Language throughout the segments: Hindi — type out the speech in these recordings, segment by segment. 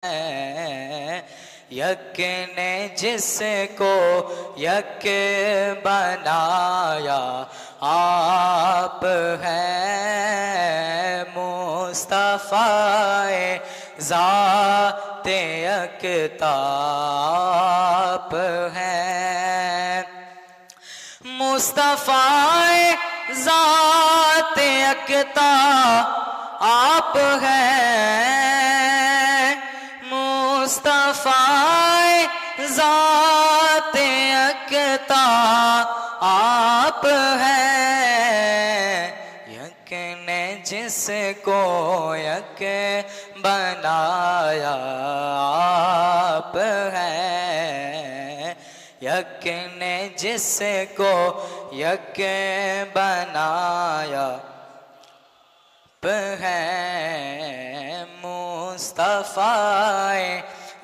यक ने जिसको यक बनाया आप हैं मुस्तफ़ाए ज़ाते यकता आप हैं मुस्तफ़ाए ज़ाते यकता आप हैं मुस्तफ़ाए ज़ाते यकता आप हैं यक ने जिसको यक बनाया आप हैं यक ने जिसको यक बनाया आप हैं मुस्तफ़ाए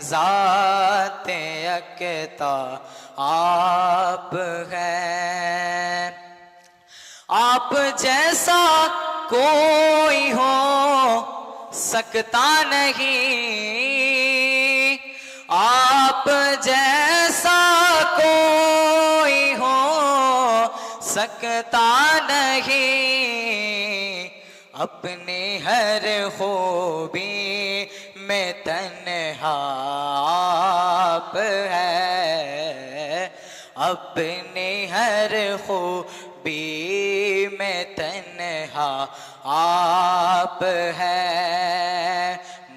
ज़ाते यकता आप हैं आप जैसा कोई हो सकता नहीं आप जैसा कोई हो सकता नहीं अपनी हर खूबी में तन्हा आप है अपनी हर खूबी में तन्हा आप है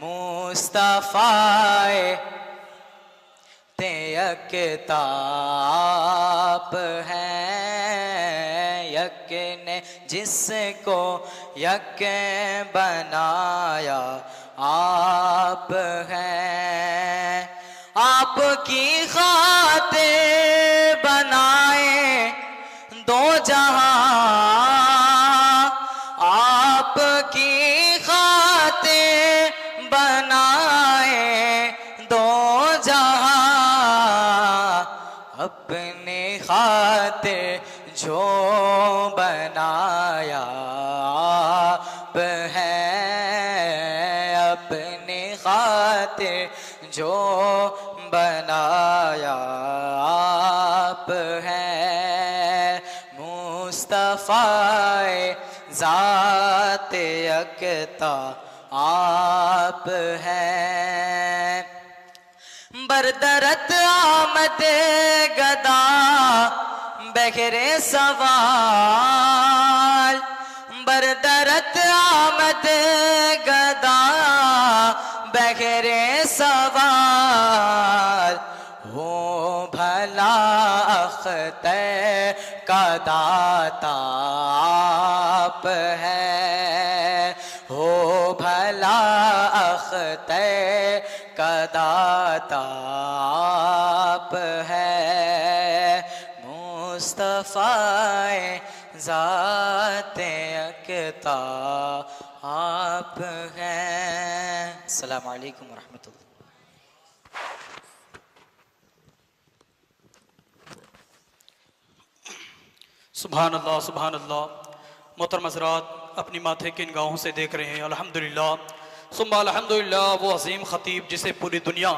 मुस्तफ़ाए ते यकता आप हैं यक ने जिसको यक बनाया आप हैं आपकी खातिर बनाए दो जहां आपकी खातिर बनाए दो जहां अपने खातिर जो बनाया आप हैं अपने खातिर जो बनाया आप हैं मुस्तफ़ाए ज़ाते यकता आप हैं बरदरत आमद गदा बहरे सवाल बरदरत आमद गदा बहरे सवाल हो भला अख्तर का दाता आप है हो भला अख्तर का दाता आप है मुस्तफ़ाए ज़ाते यकता आप हैं। अस्सलामु अलैकुम व रहमतुल्लाह। सुभान अल्लाह सुभान अल्लाह। मोहतरम हज़रात अपनी माथे की निगाहों से देख रहे हैं अल्हम्दुलिल्लाह सुम्मा अल्हम्दुलिल्लाह वो अजीम ख़तीब जिसे पूरी दुनिया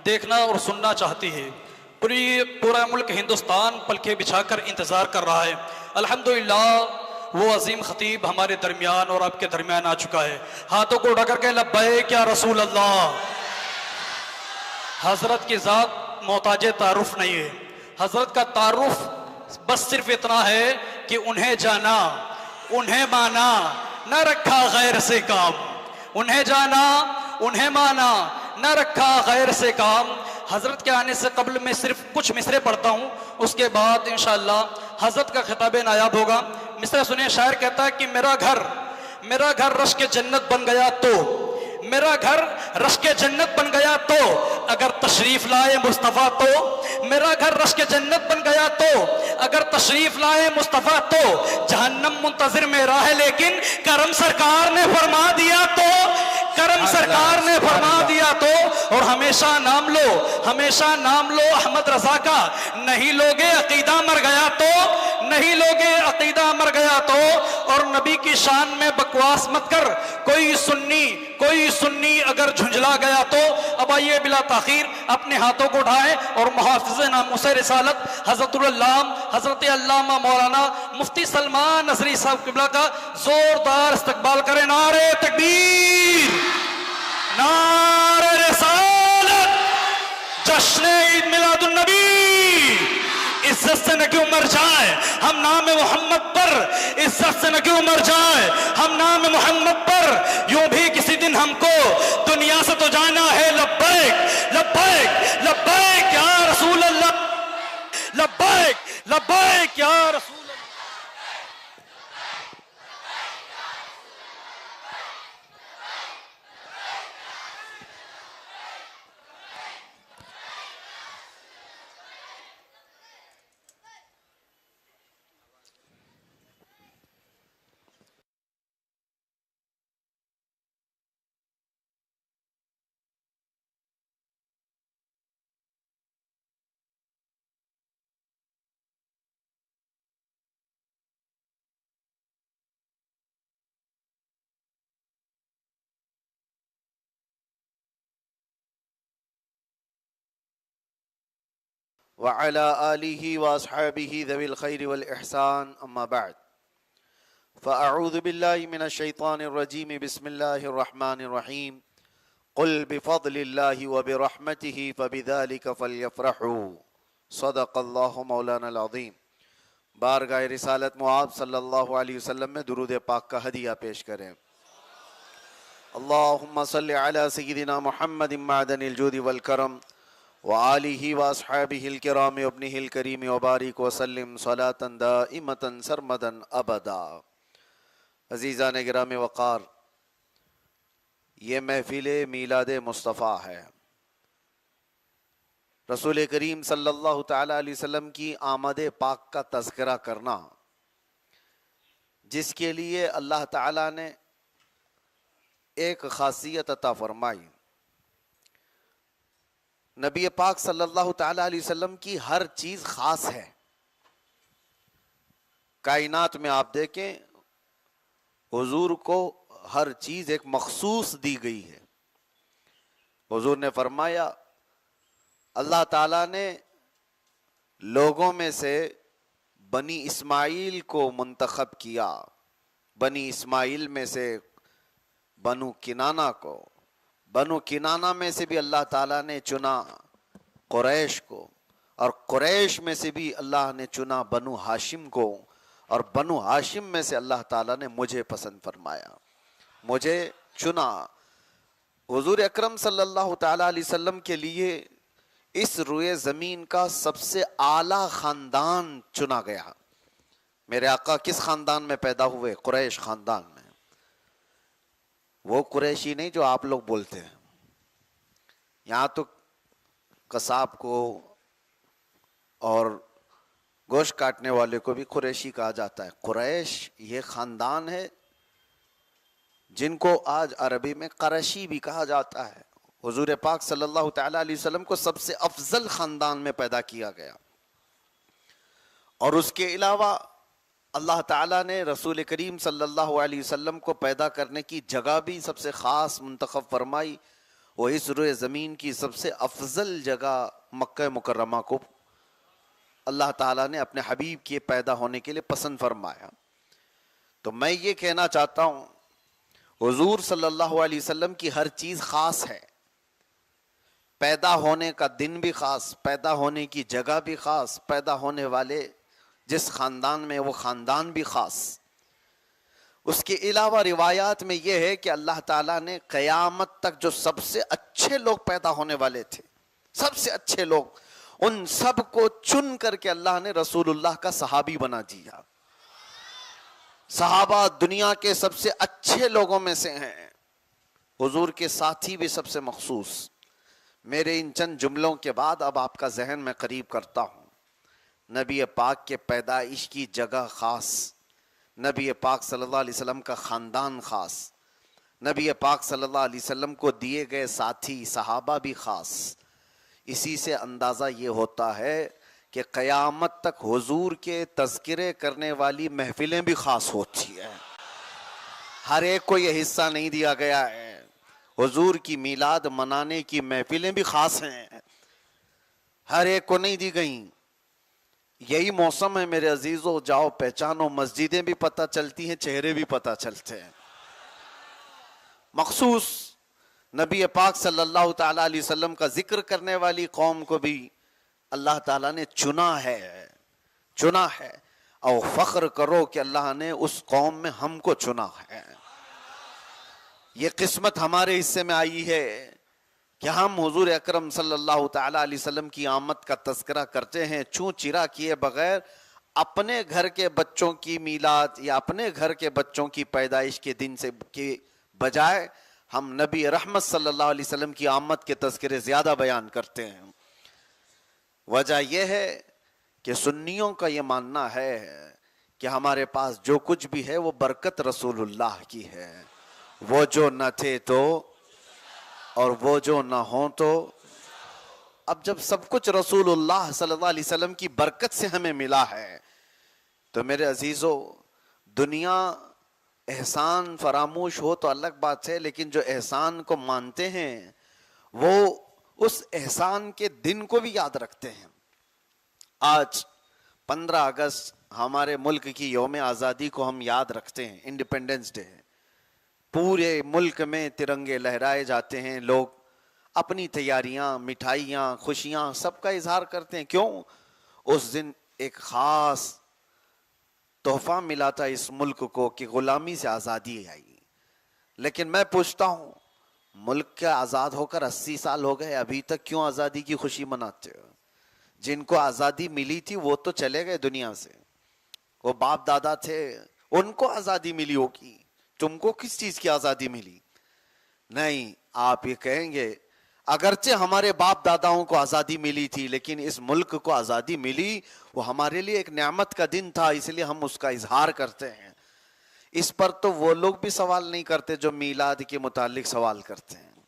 देखना और सुनना चाहती है पूरा मुल्क हिंदुस्तान पलके बिछाकर इंतज़ार कर रहा है। अल्हम्दुलिल्लाह वो अजीम ख़तीब हमारे दरमियान और आपके दरमियान आ चुका है। हाथों को उठा करके लब्बैक या रसूल अल्लाह। हज़रत की ज़ात मोहताज तारुफ नहीं है। हज़रत का तारुफ बस सिर्फ इतना है कि उन्हें जाना उन्हें माना न रखा गैर से काम उन्हें जाना उन्हें माना न रखा गैर से काम। हज़रत के आने से कबल मैं सिर्फ कुछ मिसरे पढ़ता हूँ उसके बाद इंशाअल्लाह हज़रत का खिताब नायाब होगा। मिसरा सुनिए शायर कहता है कि मेरा घर रश के जन्नत बन गया तो मेरा घर रश के जन्नत बन गया तो अगर तशरीफ लाए मुस्तफ़ा तो मेरा घर रश के जन्नत बन गया तो अगर तशरीफ लाए मुस्तफ़ा तो जहन्नम मुंतज़िर मेरा है लेकिन करम सरकार ने फरमा दिया तो करम सरकार ने फरमा दिया तो और हमेशा नाम लो, हमेशा नाम लो अहमद रजा का। नहीं लोगे अकीदा मर गया तो, नहीं लोगे अकीदा मर गया तो। और नबी की शान में बकवास मत कर। कोई सुन्नी अगर झुंझला गया तो। अब आइए बिला ताखीर अपने हाथों को उठाएं और मुहाफिज़े नामूसे रिसालत हजरत अल्लामा मौलाना मुफ्ती सलमान नसरी साहब किबला का जोरदार इस्तकबाल करें। नारे तकबीर, नारे रिसालत, जश्न ईद मिलादुन नबी। इज्जत से न क्यों मर जाए हम नाम मोहम्मद पर, इज्जत से न क्यों मर जाए हम नाम मोहम्मद पर। यूं भी किसी दिन हमको दुनिया से तो जाना है। लब्बैक लब्बैक लब्बैक या रसूल अल्लाह, लब्बैक लब्बैक या रसूल। वअला आलिहि व अस्हाबिहि ज़विल खैरि वल इहसान अम्मा बाद फ़अऊज़ु बिल्लाहि मिनश शैतानिर रजीम बिस्मिल्लाहिर रहमानिर रहीम क़ुल बिफ़ज़लिल्लाहि व बिरहमतिहि फ़बिज़ालिका फ़लयफ़रहू सदक़ल्लाहु मौलानाल अज़ीम। बारगाह रिसालत मुआब सल्लल्लाहु अलैहि वसल्लम में दुरूद पाक का हदिया पेश करें। अल्लाहुम्मा सल्लि अला सय्यिदिना मुहम्मदिन मअदनिल जूदि वल करम व आलिहि व अस्हाबिहिल किराम व इब्निहिल करीम व बारिक व सल्लिम सलातन दाइमतन सरमदन अबदा। अज़ीज़ान गिराम वक़ार, ये महफिल मीलाद मुस्तफ़ा है। रसूल करीम सल्लल्लाहु तआला अलैहि वसल्लम की आमद पाक का तज़किरा करना, जिसके लिए अल्लाह ताला ने एक खासियत अता फरमाई। नबी पाक सल्लल्लाहु तआला अलैहि वसल्लम की हर चीज खास है। कायनात में आप देखें, हुजूर को हर चीज एक मखसूस दी गई है। हुजूर ने फरमाया, अल्लाह ताला ने लोगों में से बनी इस्माइल को मुंतखब किया, बनी इस्माइल में से बनु किनाना को, बनु किनाना में से भी अल्लाह ताला ने चुना कुरैश को, और कुरैश में से भी अल्लाह ने चुना बनु हाशिम को, और बनु हाशिम में से अल्लाह ताला ने मुझे पसंद फरमाया, मुझे चुना। हुजूर अकरम सल्लल्लाहु ताला अलैहि वसल्लम के लिए इस रुए ज़मीन का सबसे आला ख़ानदान चुना गया। मेरे आका किस ख़ानदान में पैदा हुए? कुरैश ख़ानदान में। वो कुरैशी नहीं जो आप लोग बोलते हैं। यहाँ तो कसाब को और गोश्त काटने वाले को भी कुरैशी कहा जाता है। कुरैश ये ख़ानदान है जिनको आज अरबी में करशी भी कहा जाता है। हुजूर पाक सल्लल्लाहु तआला अलैहि वसल्लम को सबसे अफजल ख़ानदान में पैदा किया गया, और उसके अलावा अल्लाह ताला ने रसूल करीम सल्लल्लाहु अलैहि वसल्लम को पैदा करने की जगह भी सबसे ख़ास मुंतखब फरमाई। वो इस रुए ज़मीन की सबसे अफजल जगह मक्का मुकर्रमा को अल्लाह ताला ने अपने हबीब के पैदा होने के लिए पसंद फरमाया। तो मैं ये कहना चाहता हूँ, हुजूर सल्लल्लाहु अलैहि वसल्लम की हर चीज़ ख़ास है। पैदा होने का दिन भी ख़ास, पैदा होने की जगह भी ख़ास, पैदा होने वाले जिस ख़ानदान में वो ख़ानदान भी ख़ास। उसके अलावा रिवायात में यह है कि अल्लाह ताला ने क़यामत तक जो सबसे अच्छे लोग पैदा होने वाले थे, सबसे अच्छे लोग, उन सब को चुन करके अल्लाह ने रसूलुल्लाह का सहाबी बना दिया। सहाबा दुनिया के सबसे अच्छे लोगों में से हैं। हुजूर के साथी भी सबसे मखसूस। मेरे इन चंद जुमलों के बाद अब आपका जहन में करीब करता हूँ। नबी पाक के पैदाइश की जगह ख़ास, नबी पाक सल्लल्लाहु अलैहि वसल्लम का ख़ानदान ख़ास, नबी पाक सल्लल्लाहु अलैहि वसल्लम को दिए गए साथी सहाबा भी खास। इसी से अंदाज़ा ये होता है कि क़यामत तक हुजूर के तज़किरे करने वाली महफिलें भी खास होती है। हर एक को ये हिस्सा नहीं दिया गया है। हुजूर की मीलाद मनाने की महफिलें भी खास हैं, हर एक को नहीं दी गई। यही मौसम है मेरे अजीजों, जाओ पहचानो, मस्जिदें भी पता चलती हैं, चेहरे भी पता चलते हैं। मखसूस नबी पाक सल्लल्लाहु ताला अलैहि वसल्लम का जिक्र करने वाली कौम को भी अल्लाह ताला ने चुना है। और फख्र करो कि अल्लाह ने उस कौम में हमको चुना है। ये किस्मत हमारे हिस्से में आई है कि हम हुजूर अकरम सल्लल्लाहु ताला अलैहि वसल्लम की आमद का तज़किरा करते हैं, छू चिरा किए बगैर। अपने घर के बच्चों की मीलाद या अपने घर के बच्चों की पैदाइश के दिन से के बजाय हम नबी रहमत सल्लल्लाहु अलैहि वसल्लम की आमद के तज़किरे ज्यादा बयान करते हैं। वजह यह है कि सुन्नियों का यह मानना है कि हमारे पास जो कुछ भी है वो बरकत रसूलुल्लाह की है। वो जो न थे तो और वो जो न हो तो। अब जब सब कुछ रसूलुल्लाह सल्लल्लाहु अलैहि वसल्लम की बरकत से हमें मिला है, तो मेरे अजीजों, दुनिया एहसान फरामोश हो तो अलग बात है, लेकिन जो एहसान को मानते हैं वो उस एहसान के दिन को भी याद रखते हैं। आज 15 अगस्त हमारे मुल्क की यौम आज़ादी को हम याद रखते हैं, इंडिपेंडेंस डे है। पूरे मुल्क में तिरंगे लहराए जाते हैं, लोग अपनी तैयारियां, मिठाइयां, खुशियां सबका इजहार करते हैं। क्यों? उस दिन एक खास तोहफा मिला था इस मुल्क को कि गुलामी से आज़ादी आई। लेकिन मैं पूछता हूं, मुल्क के आज़ाद होकर 80 साल हो गए, अभी तक क्यों आज़ादी की खुशी मनाते हो? जिनको आज़ादी मिली थी वो तो चले गए दुनिया से, वो बाप दादा थे, उनको आज़ादी मिली होगी, तुमको किस चीज की आज़ादी मिली? नहीं, आप ये कहेंगे अगरचे हमारे बाप दादाओं को आज़ादी मिली थी, लेकिन इस मुल्क को आज़ादी मिली वो हमारे लिए एक नेमत का दिन था, इसलिए हम उसका इजहार करते हैं। इस पर तो वो लोग भी सवाल नहीं करते जो मीलाद के मुतालिक सवाल करते हैं।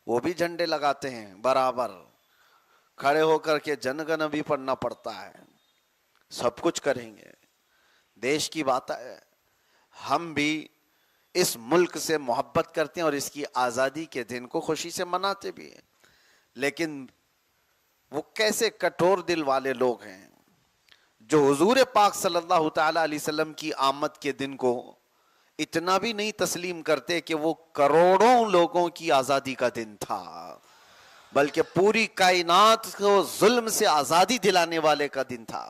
वो भी झंडे लगाते हैं बराबर, खड़े होकर के जनगण भी पढ़ना पड़ता है, सब कुछ करेंगे। देश की बात है, हम भी इस मुल्क से मोहब्बत करते हैं और इसकी आज़ादी के दिन को खुशी से मनाते भी हैं। लेकिन वो कैसे कठोर दिल वाले लोग हैं जो हुजूर पाक सल्लल्लाहु ताला अलैहि वसल्लम की आमद के दिन को इतना भी नहीं तस्लीम करते कि वो करोड़ों लोगों की आज़ादी का दिन था, बल्कि पूरी कायनात को जुल्म से आज़ादी दिलाने वाले का दिन था।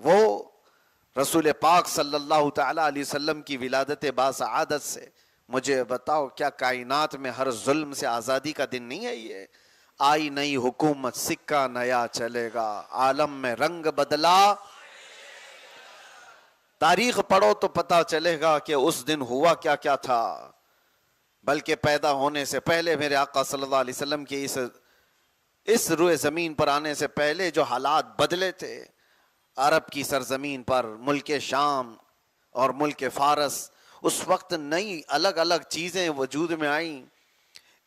वो रसूल पाक सल्लल्लाहु ताला अलैहि वसल्लम की विलादत बासआदत से मुझे बताओ, क्या कायनात में हर जुल्म से आज़ादी का दिन नहीं है? ये आई नई हुकूमत, सिक्का नया चलेगा, आलम में रंग बदला। तारीख पढ़ो तो पता चलेगा कि उस दिन हुआ क्या क्या था। बल्कि पैदा होने से पहले मेरे आका सल्लल्लाहु अलैहि वसल्लम के इस रुए जमीन पर आने से पहले जो हालात बदले थे, अरब की सरजमीन पर मुल्क शाम और मुल्क फारस, उस वक्त नई अलग अलग चीजें वजूद में आईं।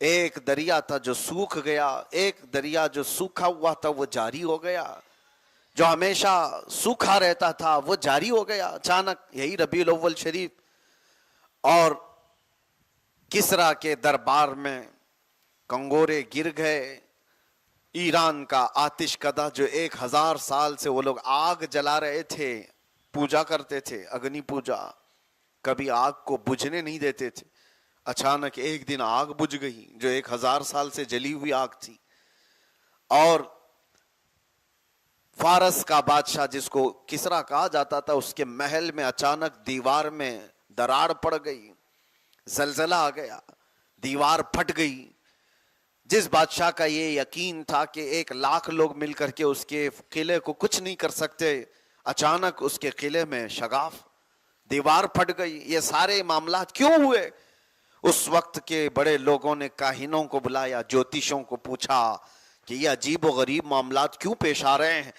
एक दरिया था जो सूख गया, एक दरिया जो सूखा हुआ था वो जारी हो गया, जो हमेशा सूखा रहता था वो जारी हो गया अचानक, यही रबीउल अव्वल शरीफ। और किसरा के दरबार में कंगोरे गिर गए। ईरान का आतिश कदा जो 1000 साल से वो लोग आग जला रहे थे, पूजा करते थे, अग्नि पूजा, कभी आग को बुझने नहीं देते थे। अचानक एक दिन आग बुझ गई जो 1000 साल से जली हुई आग थी। और फारस का बादशाह जिसको किसरा कहा जाता था, उसके महल में अचानक दीवार में दरार पड़ गई, जलजला आ गया, दीवार फट गई। जिस बादशाह का ये यकीन था कि 1 लाख लोग मिलकर के उसके किले को कुछ नहीं कर सकते, अचानक उसके किले में शगाफ, दीवार फट गई। ये सारे मामला क्यों हुए? उस वक्त के बड़े लोगों ने काहिनों को बुलाया, ज्योतिषों को पूछा कि ये अजीब व गरीब मामलात क्यों पेश आ रहे हैं।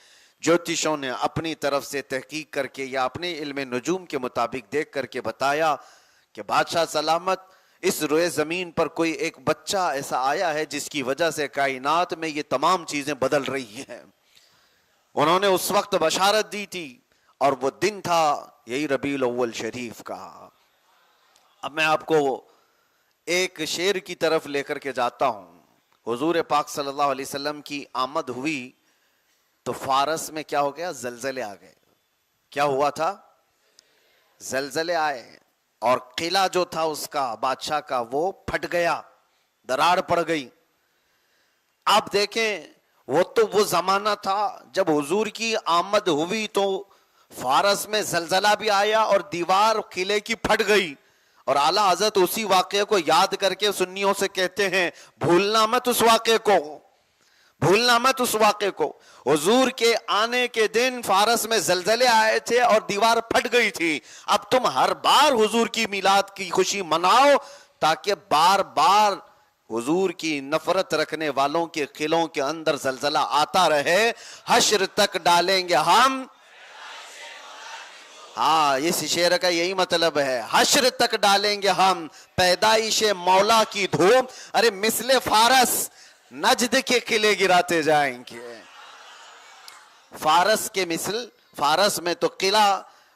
ज्योतिषों ने अपनी तरफ से तहकीक करके या अपने इल्म नुजूम के मुताबिक देख करके बताया कि बादशाह सलामत, इस रोए जमीन पर कोई एक बच्चा ऐसा आया है जिसकी वजह से कायनात में ये तमाम चीजें बदल रही हैं। उन्होंने उस वक्त बशारत दी थी और वो दिन था यही रबीउल अव्वल शरीफ का। अब मैं आपको एक शेर की तरफ लेकर के जाता हूं। हुजूर पाक सल्लल्लाहु अलैहि वसल्लम की आमद हुई तो फारस में क्या हो गया, जलजले आ गए। क्या हुआ था, जलजले आए और किला जो था उसका बादशाह का वो फट गया, दरार पड़ गई। आप देखें वो तो वो जमाना था जब हुजूर की आमद हुई तो फारस में जलजला भी आया और दीवार किले की फट गई। और आला हजरत उसी वाक़े को याद करके सुन्नियों से कहते हैं भूलना मत उस वाक़े को, भूलना मत उस वाक़े को। हुजूर के आने के दिन फारस में जलजले आए थे और दीवार फट गई थी। अब तुम हर बार हुजूर की मिलाद की खुशी मनाओ ताकि बार बार हुजूर की नफरत रखने वालों के किलों के अंदर जलजला आता रहे। हश्र तक डालेंगे हम, हाँ इस शेर का यही मतलब है, हश्र तक डालेंगे हम पैदाइश मौला की धूम। अरे मिसले फारस नजद के किले गिराते जाएंगे। फारस के मिसल, फारस में तो किला,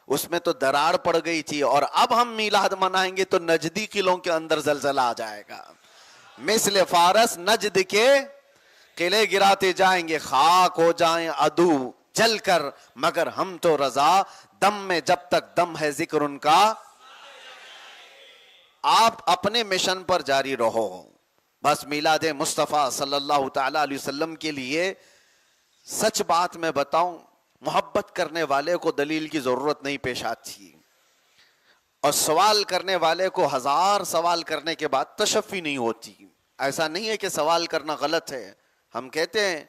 उसमें तो दरार पड़ गई थी और अब हम मिलाद मनाएंगे तो नजदी किलों के अंदर जलजला आ जाएगा। मिसले फारस नजद के किले गिराते जाएंगे, खाक हो जाएं अदू जलकर मगर हम तो रजा, दम में जब तक दम है जिक्र उनका। आप अपने मिशन पर जारी रहो। बस मिलाद मुस्तफ़ा सल्लल्लाहु ताला अलैहि वसल्लम के लिए सच बात मैं बताऊं, मोहब्बत करने वाले को दलील की जरूरत नहीं पेश आती और सवाल करने वाले को हजार सवाल करने के बाद तशफ़ी नहीं होती। ऐसा नहीं है कि सवाल करना गलत है। हम कहते हैं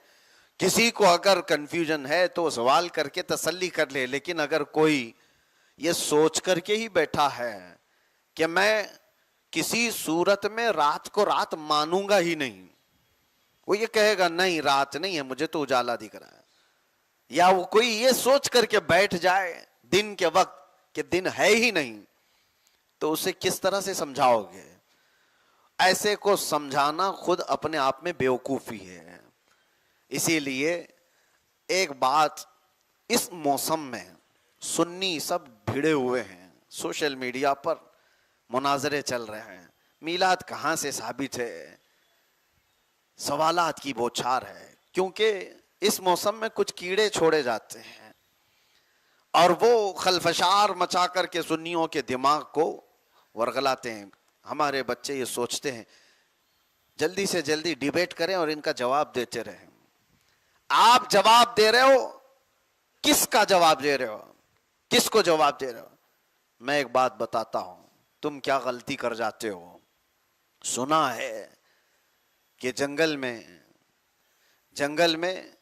किसी को अगर कंफ्यूजन है तो सवाल करके तसल्ली कर ले, लेकिन अगर कोई ये सोच करके ही बैठा है कि मैं किसी सूरत में रात को रात मानूंगा ही नहीं, वो ये कहेगा नहीं रात नहीं है मुझे तो उजाला दिख रहा है, या वो कोई ये सोच करके बैठ जाए दिन के वक्त कि दिन है ही नहीं, तो उसे किस तरह से समझाओगे? ऐसे को समझाना खुद अपने आप में बेवकूफी है। इसीलिए एक बात, इस मौसम में सुन्नी सब भिड़े हुए हैं, सोशल मीडिया पर मुनाजरे चल रहे हैं, मिलाद कहां से साबित है, सवालात की बौछार है, क्योंकि इस मौसम में कुछ कीड़े छोड़े जाते हैं और वो खलफशार मचा करके सुन्नियों के दिमाग को वरगलाते हैं। हमारे बच्चे ये सोचते हैं जल्दी से जल्दी डिबेट करें और इनका जवाब देते रहें। आप जवाब दे रहे हो, किसका जवाब दे रहे हो, किसको जवाब दे रहे हो? मैं एक बात बताता हूं, तुम क्या गलती कर जाते हो। सुना है कि जंगल में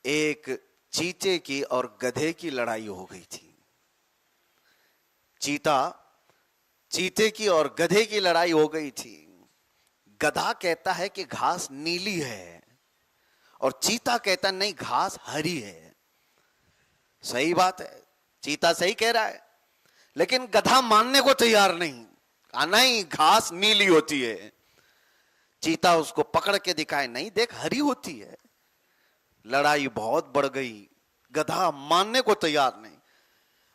एक चीते की और गधे की लड़ाई हो गई थी। चीते की और गधे की लड़ाई हो गई थी। गधा कहता है कि घास नीली है और चीता कहता नहीं घास हरी है। सही बात है, चीता सही कह रहा है, लेकिन गधा मानने को तैयार नहीं, नहीं घास नीली होती है। चीता उसको पकड़ के दिखाए, नहीं देख हरी होती है। लड़ाई बहुत बढ़ गई, गधा मानने को तैयार नहीं।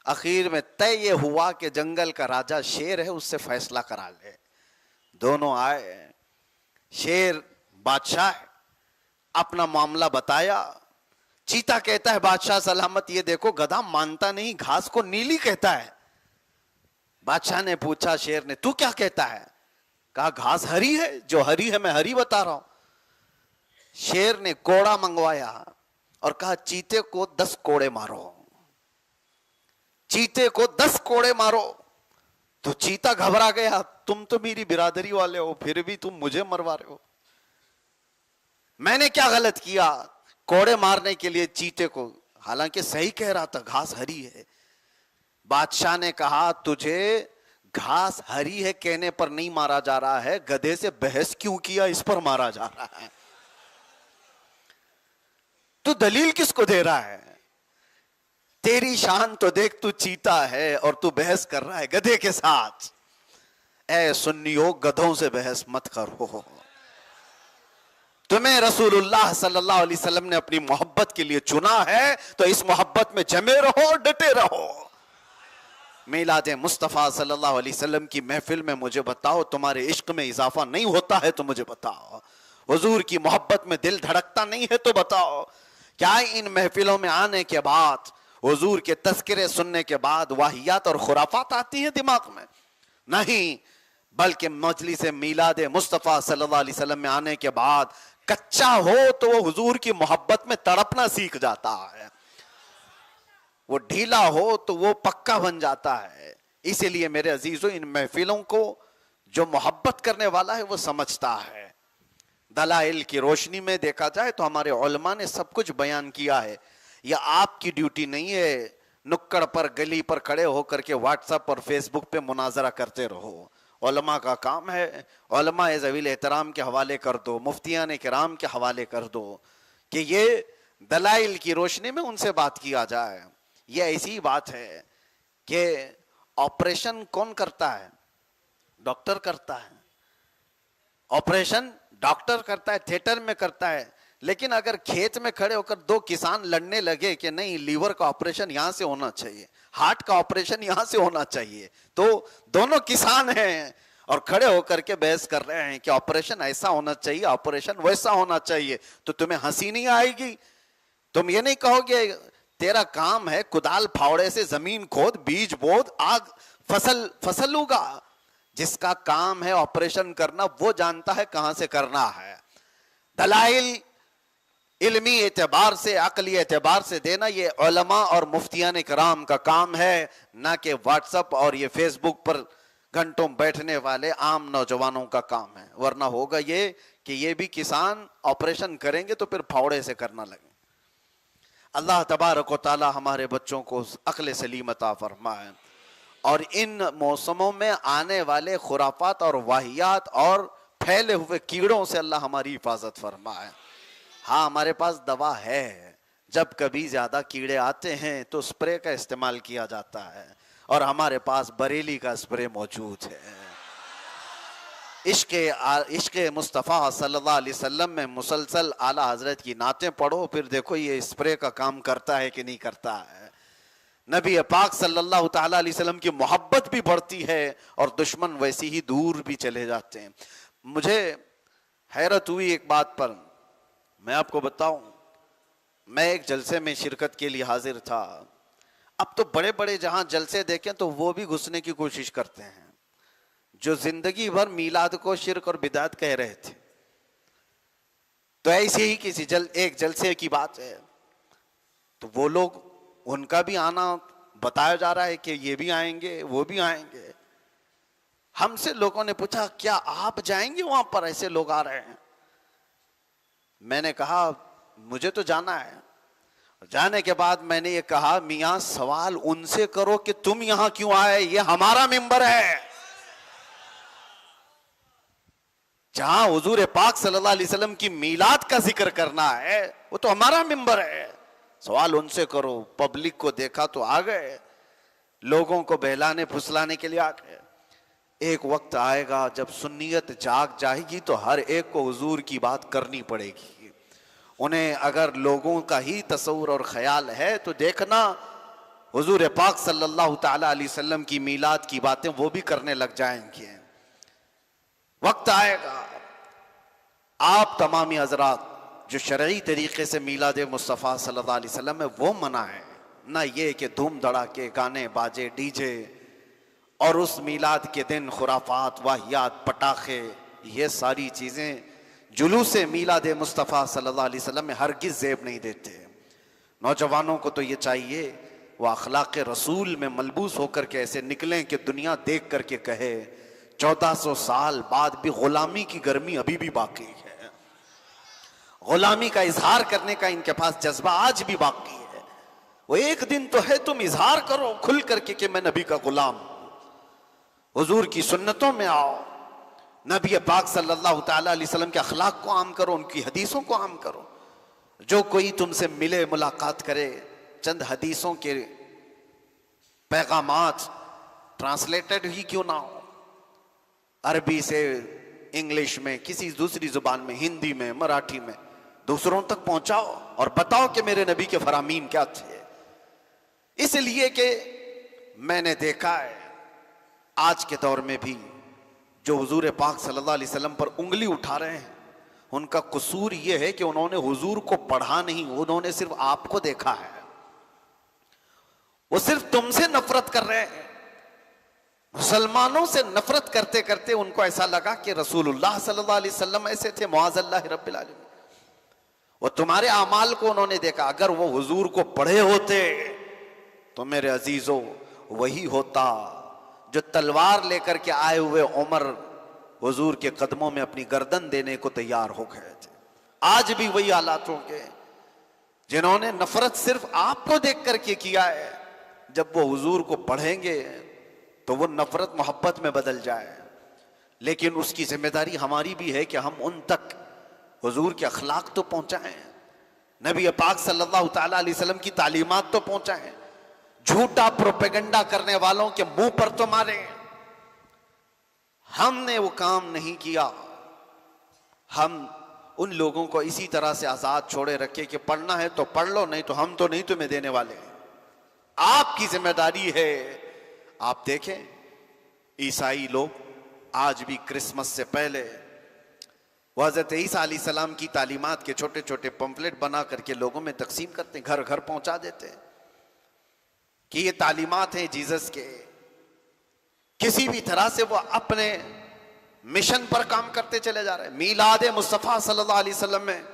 आखिर में तय ये हुआ कि जंगल का राजा शेर है, उससे फैसला करा ले। दोनों आए, शेर बादशाह है, अपना मामला बताया। चीता कहता है बादशाह सलामत, ये देखो गधा मानता नहीं, घास को नीली कहता है। बादशाह ने पूछा शेर ने, तू क्या कहता है? कहा घास हरी है, जो हरी है मैं हरी बता रहा हूं। शेर ने कोड़ा मंगवाया और कहा चीते को 10 कोड़े मारो, चीते को 10 कोड़े मारो। तो चीता घबरा गया, तुम तो मेरी बिरादरी वाले हो, फिर भी तुम मुझे मरवा रहे हो, मैंने क्या गलत किया कोड़े मारने के लिए चीते को? हालांकि सही कह रहा था, घास हरी है। बादशाह ने कहा तुझे घास हरी है कहने पर नहीं मारा जा रहा है, गधे से बहस क्यों किया इस पर मारा जा रहा है। तू दलील किसको दे रहा है? तेरी शान तो देख, तू चीता है और तू बहस कर रहा है गधे के साथ। ए सुन्नियों, गधों से बहस मत करो। तुम्हें रसूलुल्लाह सल्लल्लाहु अलैहि वसल्लम ने अपनी मोहब्बत के लिए चुना है, तो इस मोहब्बत में जमे रहो, डटे रहो। मीलाद मुस्तफ़ा सल्लल्लाहु अलैहि वसल्लम की महफिल में मुझे बताओ, तुम्हारे इश्क में इजाफा नहीं होता है तो मुझे बताओ। हुजूर की मोहब्बत में दिल धड़कता नहीं है तो बताओ। क्या इन महफिलों में आने के बाद, हुजूर के तज़किरे सुनने के बाद वाहियात और खुराफात आती हैं दिमाग में? नहीं, बल्कि मजलिस मीलाद मुस्तफ़ा सल्लल्लाहु अलैहि वसल्लम में आने के बाद कच्चा हो तो वो हुजूर की मोहब्बत में तड़पना सीख जाता है, वो ढीला हो तो वो पक्का बन जाता है। इसीलिए मेरे अजीजों, इन महफिलों को जो मोहब्बत करने वाला है वो समझता है। दलाइल की रोशनी में देखा जाए तो हमारे उलमा ने सब कुछ बयान किया है। यह आपकी ड्यूटी नहीं है नुक्कड़ पर, गली पर खड़े होकर के व्हाट्सएप और फेसबुक पे मुनाजरा करते रहो। उलमा का काम है, उलमा ज़वील एहतराम के हवाले कर दो, मुफ्तियान किराम के हवाले कर दो कि ये दलाइल की रोशनी में उनसे बात किया जाए। ये ऐसी बात है कि ऑपरेशन कौन करता है? डॉक्टर करता है। ऑपरेशन डॉक्टर करता है, थिएटर में करता है। लेकिन अगर खेत में खड़े होकर दो किसान लड़ने लगे कि नहीं, लीवर का ऑपरेशन यहां से होना चाहिए, हार्ट का ऑपरेशन यहां से होना चाहिए, तो दोनों किसान हैं और खड़े होकर के बहस कर रहे हैं कि ऑपरेशन ऐसा होना चाहिए, ऑपरेशन वैसा होना चाहिए, तो तुम्हें हंसी नहीं आएगी? तुम ये नहीं कहोगे तेरा काम है कुदाल फावड़े से जमीन खोद, बीज बोद, आग फसल उगा? जिसका काम है ऑपरेशन करना वो जानता है कहां से करना है। दलाइल इल्मी एतबार से, अकली एतबार से देना ये उलमा और मुफ्तियान किराम का काम है, ना कि व्हाट्सएप और ये फेसबुक पर घंटों बैठने वाले आम नौजवानों का काम है। वरना होगा ये कि ये भी किसान ऑपरेशन करेंगे तो फिर फावड़े से करना लगे। अल्लाह तबारक व तआला हमारे बच्चों को अक्ल सलीम अता फरमाए और इन मौसमों में आने वाले खुराफात और वाहियात और फैले हुए कीड़ों से अल्लाह हमारी हिफाजत फरमाए। हाँ, हमारे पास दवा है, जब कभी ज्यादा कीड़े आते हैं तो स्प्रे का इस्तेमाल किया जाता है और हमारे पास बरेली का स्प्रे मौजूद है। इश्क़े मुस्तफ़ा सल्लल्लाहु अलैहि वसल्लम में मुसलसल आला हजरत की नातें पढ़ो, फिर देखो ये स्प्रे का काम करता है कि नहीं करता है। नबी पाक सल्लल्लाहु ताला अलैहि वसल्लम की मोहब्बत भी बढ़ती है और दुश्मन वैसे ही दूर भी चले जाते हैं। मुझे हैरत हुई एक बात पर, मैं आपको बताऊं, मैं एक जलसे में शिरकत के लिए हाजिर था। अब तो बड़े बड़े जहां जलसे देखें तो वो भी घुसने की कोशिश करते हैं, जो जिंदगी भर मीलाद को शिरक और बिदात कह रहे थे। तो ऐसे ही किसी एक जलसे की बात है तो वो लोग, उनका भी आना बताया जा रहा है कि ये भी आएंगे वो भी आएंगे। हमसे लोगों ने पूछा क्या आप जाएंगे वहां पर, ऐसे लोग आ रहे हैं? मैंने कहा मुझे तो जाना है। जाने के बाद मैंने ये कहा मियां सवाल उनसे करो कि तुम यहां क्यों आए, ये हमारा मिंबर है। जहां हुजूर पाक सल्लल्लाहु अलैहि वसल्लम की मीलाद का जिक्र करना है वो तो हमारा मिंबर है। सवाल उनसे करो। पब्लिक को देखा तो आ गए, लोगों को बहलाने फुसलाने के लिए आ गए। एक वक्त आएगा जब सुन्नियत जाग जाएगी तो हर एक को हुजूर की बात करनी पड़ेगी। उन्हें अगर लोगों का ही तस्वुर और ख्याल है तो देखना हुजूर पाक सल्लल्लाहु ताला अलैहि वसल्लम की मीलाद की बातें वो भी करने लग जाएंगे। वक्त आएगा आप तमामी हजरात जो शरई तरीके से मीलाद मुस्तफ़ा सल्लल्लाहु अलैहि वसल्लम में वो मनाएं, ना ये कि धूम धड़ाके गाने बाजे डीजे और उस मीलाद के दिन खुराफात वाहियात पटाखे, ये सारी चीज़ें जुलूस मीलाद मुस्तफ़ा सल्लल्लाहु अलैहि वसल्लम में हरगिज़ ज़ेब नहीं देते। नौजवानों को तो ये चाहिए वह अखलाक़ रसूल में मलबूस होकर के ऐसे निकलें कि दुनिया देख करके कहे 1400 साल बाद भी गुलामी की गर्मी अभी भी बाकी है, गुलामी का इजहार करने का इनके पास जज्बा आज भी बाकी है। वो एक दिन तो है तुम इजहार करो खुल करके कि मैं नबी का गुलाम हूं। हुजूर की सुन्नतों में आओ, नबी पाक सल्लल्लाहु ताला अलैहि वसल्लम के अखलाक को आम करो, उनकी हदीसों को आम करो। जो कोई तुमसे मिले मुलाकात करे, चंद हदीसों के पैगामात ट्रांसलेटेड ही क्यों ना हो, अरबी से इंग्लिश में, किसी दूसरी जुबान में, हिंदी में, मराठी में दूसरों तक पहुंचाओ और बताओ कि मेरे नबी के फरामीन क्या थे। इसलिए कि मैंने देखा है आज के दौर में भी जो हुजूर पाक सल्लल्लाहु अलैहि वसल्लम पर उंगली उठा रहे हैं, उनका कसूर यह है कि उन्होंने हुजूर को पढ़ा नहीं, उन्होंने सिर्फ आपको देखा है। वो सिर्फ तुमसे नफरत कर रहे हैं। मुसलमानों से नफरत करते करते उनको ऐसा लगा कि रसूलुल्लाह सल्लल्लाहु अलैहि वसल्लम ऐसे थे, मुआज़ल्लाह रब्बिल आलमीन। वो तुम्हारे अमाल को उन्होंने देखा। अगर वो हुजूर को पढ़े होते तो मेरे अजीजों वही होता जो तलवार लेकर के आए हुए उमर हुजूर के कदमों में अपनी गर्दन देने को तैयार हो गए थे। आज भी वही हालात होंगे। जिन्होंने नफरत सिर्फ आपको देख करके किया है, जब वो हुजूर को पढ़ेंगे तो वो नफरत मोहब्बत में बदल जाए। लेकिन उसकी जिम्मेदारी हमारी भी है कि हम उन तक हुजूर के अखलाक तो पहुंचाएं, नबी पाक सल्लल्लाहु ताला अलैहि वसल्लम की तालीमात तो पहुंचाएं। झूठा प्रोपेगेंडा करने वालों के मुंह पर तो मारें। हमने वो काम नहीं किया। हम उन लोगों को इसी तरह से आजाद छोड़े रखे कि पढ़ना है तो पढ़ लो, नहीं तो हम तो नहीं तुम्हें देने वाले हैं। आपकी जिम्मेदारी है। आप देखें ईसाई लोग आज भी क्रिसमस से पहले वो हज़रत ईसा अलैहिस्सलाम की तालीमात के छोटे छोटे पंफलेट बना करके लोगों में तकसीम करते हैं, घर घर पहुंचा देते हैं कि ये तालीमात हैं जीसस के। किसी भी तरह से वो अपने मिशन पर काम करते चले जा रहे हैं। मीलाद मुस्तफ़ा सल्लल्लाहु अलैहि वसल्लम में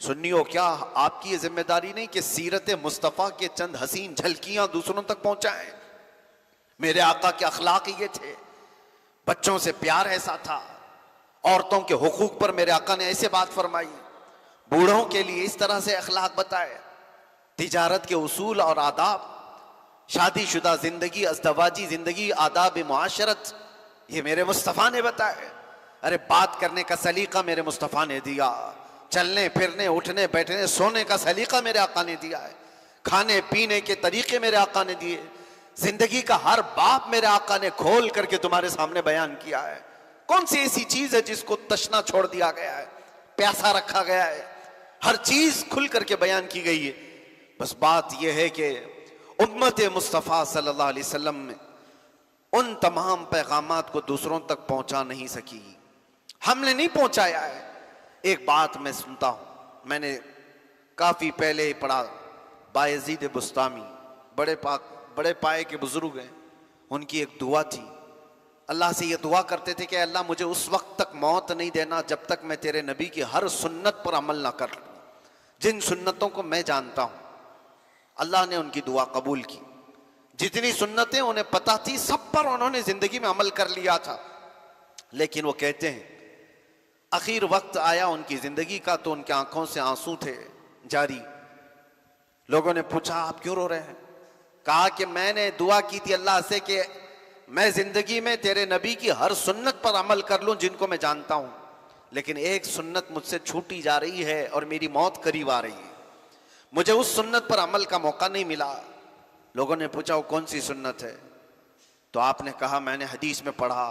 सुन्नियों, क्या आपकी ये जिम्मेदारी नहीं कि सीरत मुस्तफ़ा के चंद हसीन झलकियां दूसरों तक पहुंचाएं? मेरे आका के अखलाक ये थे, बच्चों से प्यार ऐसा था, औरतों के हुकूक पर मेरे आका ने ऐसे बात फरमाई, बूढ़ों के लिए इस तरह से अखलाक बताए, तिजारत के उसूल और आदाब, शादीशुदा जिंदगी, अज़दवाजी जिंदगी, आदाब मुआशरत, ये मेरे मुस्तफ़ा ने बताए। अरे बात करने का सलीका मेरे मुस्तफ़ा ने दिया, चलने फिरने उठने बैठने सोने का सलीका मेरे आका ने दिया है, खाने पीने के तरीके मेरे आका ने दिए, जिंदगी का हर बाप मेरे आका ने खोल करके तुम्हारे सामने बयान किया है। कौन सी ऐसी चीज है जिसको तशना छोड़ दिया गया है, प्यासा रखा गया है? हर चीज खुल करके बयान की गई है। बस बात यह है कि उम्मत मुस्तफ़ा सल्लल्लाहु अलैहि वसल्लम ने उन तमाम पैगामात को दूसरों तक पहुंचा नहीं सकी। हमने नहीं पहुंचाया है। एक बात मैं सुनता हूं, मैंने काफी पहले ही पढ़ा, बायजीद बुस्तामी बड़े पाए के बुजुर्ग हैं, उनकी एक दुआ थी। अल्लाह से ये दुआ करते थे कि अल्लाह मुझे उस वक्त तक मौत नहीं देना जब तक मैं तेरे नबी की हर सुन्नत पर अमल ना कर लूं, जिन सुन्नतों को मैं जानता हूं। अल्लाह ने उनकी दुआ कबूल की। जितनी सुन्नतें उन्हें पता थी सब पर उन्होंने जिंदगी में अमल कर लिया था। लेकिन वो कहते हैं आखिर वक्त आया उनकी जिंदगी का तो उनकी आंखों से आंसू थे जारी। लोगों ने पूछा आप क्यों रो रहे हैं? कहा कि मैंने दुआ की थी अल्लाह से कि मैं जिंदगी में तेरे नबी की हर सुन्नत पर अमल कर लूं जिनको मैं जानता हूं, लेकिन एक सुन्नत मुझसे छूटी जा रही है और मेरी मौत करीब आ रही है, मुझे उस सुन्नत पर अमल का मौका नहीं मिला। लोगों ने पूछा वो कौन सी सुन्नत है? तो आपने कहा मैंने हदीस में पढ़ा,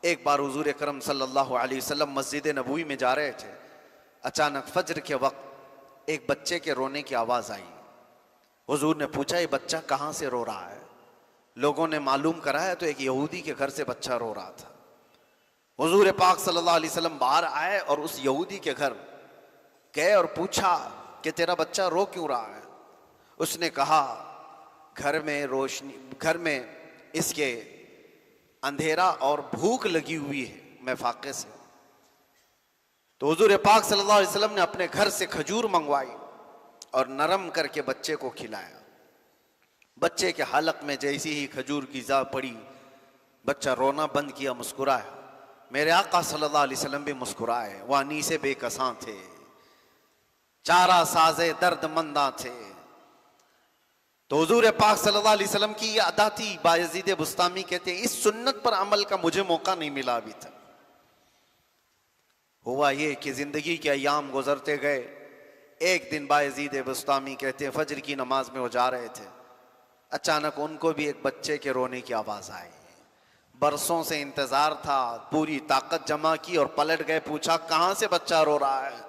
एक बार हुजूर अकरम सल्लल्लाहु अलैहि वसल्लम मस्जिद नबवी में जा रहे थे, अचानक फजर के वक्त एक बच्चे के रोने की आवाज़ आई। हुजूर ने पूछा ये बच्चा कहाँ से रो रहा है? लोगों ने मालूम कराया तो एक यहूदी के घर से बच्चा रो रहा था। हुजूर पाक सल्लल्लाहु अलैहि वसल्लम बाहर आए और उस यहूदी के घर गए और पूछा कि तेरा बच्चा रो क्यों रहा है? उसने कहा घर में इसके अंधेरा और भूख लगी हुई है, मैं फाके से। तो हुजूर पाक सल्लल्लाहु अलैहि वसल्लम ने अपने घर से खजूर मंगवाई और नरम करके बच्चे को खिलाया। बच्चे के हलक में जैसी ही खजूर की जा पड़ी, बच्चा रोना बंद किया, मुस्कुराया। मेरे आका सल्लल्लाहु अलैहि वसल्लम भी मुस्कुराए। वानी से बेकसां थे, चारा साजे दर्द मंदा थे। तो हुजूर पाक सल्लल्लाहु अलैहि वसल्लम की ये अदा थी। बायजीद बुस्तामी कहते हैं इस सुन्नत पर अमल का मुझे मौका नहीं मिला अभी तक। हुआ ये कि जिंदगी के अयाम गुजरते गए। एक दिन बायजीद बुस्तामी कहते हैं फजर की नमाज में वो जा रहे थे, अचानक उनको भी एक बच्चे के रोने की आवाज आई। बरसों से इंतजार था, पूरी ताकत जमा की और पलट गए। पूछा कहां से बच्चा रो रहा है?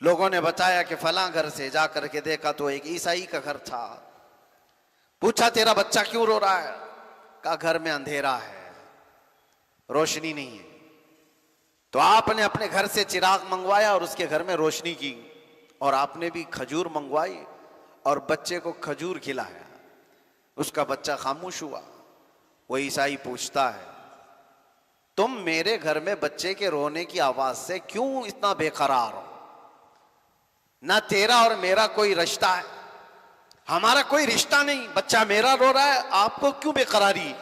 लोगों ने बताया कि फलां घर से। जा करके देखा तो एक ईसाई का घर था। पूछा तेरा बच्चा क्यों रो रहा है? कहा घर में अंधेरा है, रोशनी नहीं है। तो आपने अपने घर से चिराग मंगवाया और उसके घर में रोशनी की, और आपने भी खजूर मंगवाई और बच्चे को खजूर खिलाया। उसका बच्चा खामोश हुआ। वो ईसाई पूछता है तुम मेरे घर में बच्चे के रोने की आवाज से क्यों इतना बेकरार हो? ना तेरा और मेरा कोई रिश्ता है, हमारा कोई रिश्ता नहीं, बच्चा मेरा रो रहा है, आपको क्यों बेकरारी?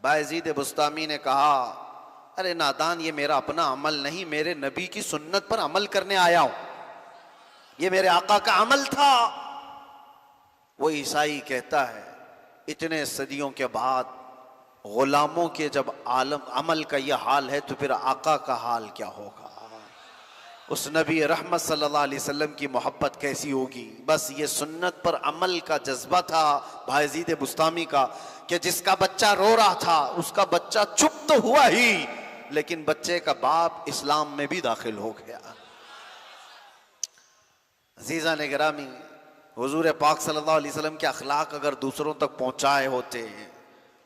बायजीद बुस्तामी ने कहा अरे नादान, ये मेरा अपना अमल नहीं, मेरे नबी की सुन्नत पर अमल करने आया हूं, ये मेरे आका का अमल था। वो ईसाई कहता है इतने सदियों के बाद गुलामों के जब आलम अमल का यह हाल है तो फिर आका का हाल क्या होगा? उस नबी रहमत सल्लल्लाहु अलैहि वसल्लम की मोहब्बत कैसी होगी? बस ये सुन्नत पर अमल का जज्बा था बायजीद बुस्तामी का, कि जिसका बच्चा रो रहा था उसका बच्चा चुप तो हुआ ही, लेकिन बच्चे का बाप इस्लाम में भी दाखिल हो गया। अजीज़ा ने गिरामी, हुजूर पाक सल्लल्लाहु अलैहि वसल्लम के अखलाक अगर दूसरों तक पहुंचाए होते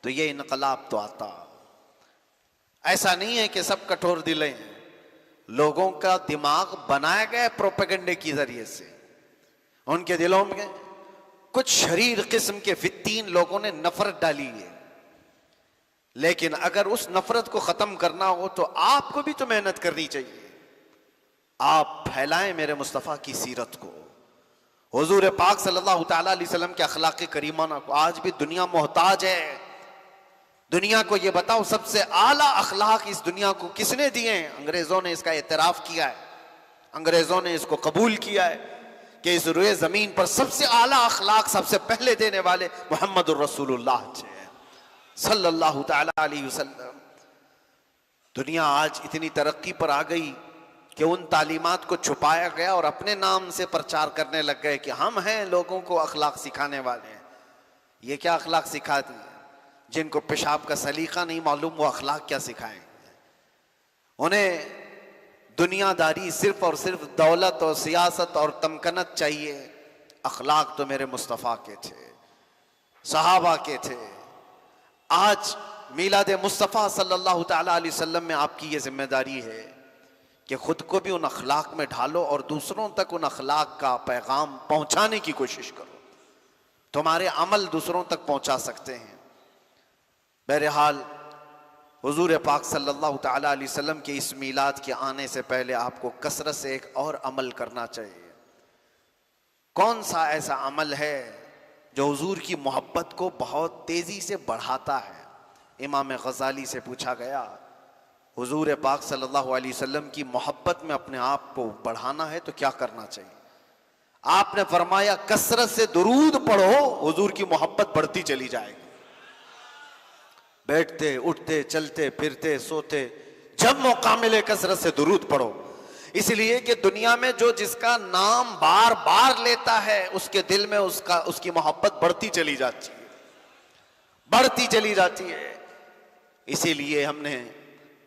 तो ये इनकलाब तो आता। ऐसा नहीं है कि सब कठोर दिल हैं, लोगों का दिमाग बनाया गया प्रोपेगेंडे की जरिए से। उनके दिलों में कुछ शरीर किस्म के फित्तीन लोगों ने नफरत डाली है, लेकिन अगर उस नफरत को खत्म करना हो तो आपको भी तो मेहनत करनी चाहिए। आप फैलाएं मेरे मुस्तफ़ा की सीरत को, हुजूर पाक सल्लल्लाहु ताला अलैहि वसल्लम के अखलाक करीमाना को। आज भी दुनिया मोहताज है। दुनिया को ये बताओ सबसे आला अखलाक इस दुनिया को किसने दिए हैं? अंग्रेजों ने इसका एतराफ किया है, अंग्रेजों ने इसको कबूल किया है कि इस रुए जमीन पर सबसे आला अखलाक सबसे पहले देने वाले मोहम्मदुर रसूलुल्लाह सल्लल्लाहु ताला अलैहि वसल्लम। दुनिया आज इतनी तरक्की पर आ गई कि उन तालीमात को छुपाया गया और अपने नाम से प्रचार करने लग गए कि हम हैं लोगों को अखलाक सिखाने वाले हैं। ये क्या अखलाक सिखाती है? जिनको पेशाब का सलीका नहीं मालूम वो अखलाक क्या सिखाएं? उन्हें दुनियादारी सिर्फ और सिर्फ दौलत और सियासत और तमकनत चाहिए। अखलाक तो मेरे मुस्तफ़ा के थे, सहाबा के थे। आज मीलाद मुस्तफ़ा सल्लल्लाहु ताला अलैहि वसल्लम में आपकी ये जिम्मेदारी है कि खुद को भी उन अखलाक में ढालो और दूसरों तक उन अखलाक का पैगाम पहुंचाने की कोशिश करो। तुम्हारे अमल दूसरों तक पहुंचा सकते हैं। बहरहाल हुजूर पाक सल्लल्लाहु ताला अलैहि वसल्लम के इस मीलाद के आने से पहले आपको कसरत से एक और अमल करना चाहिए। कौन सा ऐसा अमल है जो हुजूर की मोहब्बत को बहुत तेजी से बढ़ाता है? इमाम गज़ाली से पूछा गया हुजूर पाक सल्लल्लाहु अलैहि वसल्लम की मोहब्बत में अपने आप को बढ़ाना है तो क्या करना चाहिए? आपने फरमाया कसरत से दुरूद पढ़ो, हुजूर की मोहब्बत बढ़ती चली जाएगी। बैठते उठते चलते फिरते सोते जब मौका मिले कसरत से दुरूद पढ़ो, इसलिए कि दुनिया में जो जिसका नाम बार बार लेता है उसके दिल में उसकी मोहब्बत बढ़ती चली जाती है, बढ़ती चली जाती है। इसीलिए हमने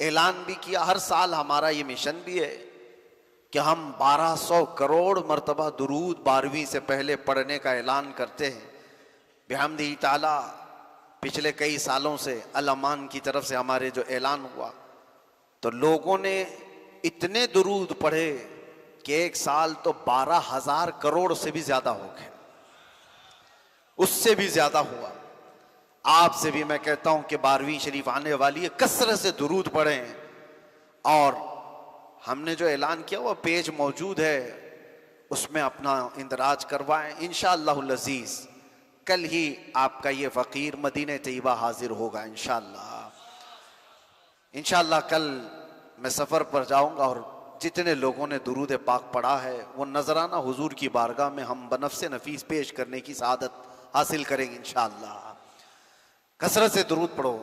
ऐलान भी किया, हर साल हमारा ये मिशन भी है कि हम 1200 करोड़ मर्तबा दुरूद 12वीं से पहले पढ़ने का ऐलान करते हैं। बिहम्दिही ताला पिछले कई सालों से अल-अमान की तरफ से हमारे जो ऐलान हुआ तो लोगों ने इतने दुरूद पढ़े कि एक साल तो 12,000 करोड़ से भी ज्यादा हो गए, उससे भी ज्यादा हुआ। आपसे भी मैं कहता हूं कि 12वीं शरीफ आने वाली है, कसरत से दुरूद पढ़ें। और हमने जो ऐलान किया वो पेज मौजूद है, उसमें अपना इंदराज करवाएं। इंशाअल्लाहुल अज़ीज़ कल ही आपका ये फ़कीर मदीने तैयबा हाजिर होगा इंशाअल्लाह। कल मैं सफ़र पर जाऊंगा और जितने लोगों ने दुरूद पाक पढ़ा है वो नजराना हुजूर की बारगाह में हम बनफ्से नफीस पेश करने की सआदत हासिल करेंगे इंशाअल्लाह। कसरत से दुरूद पढ़ो।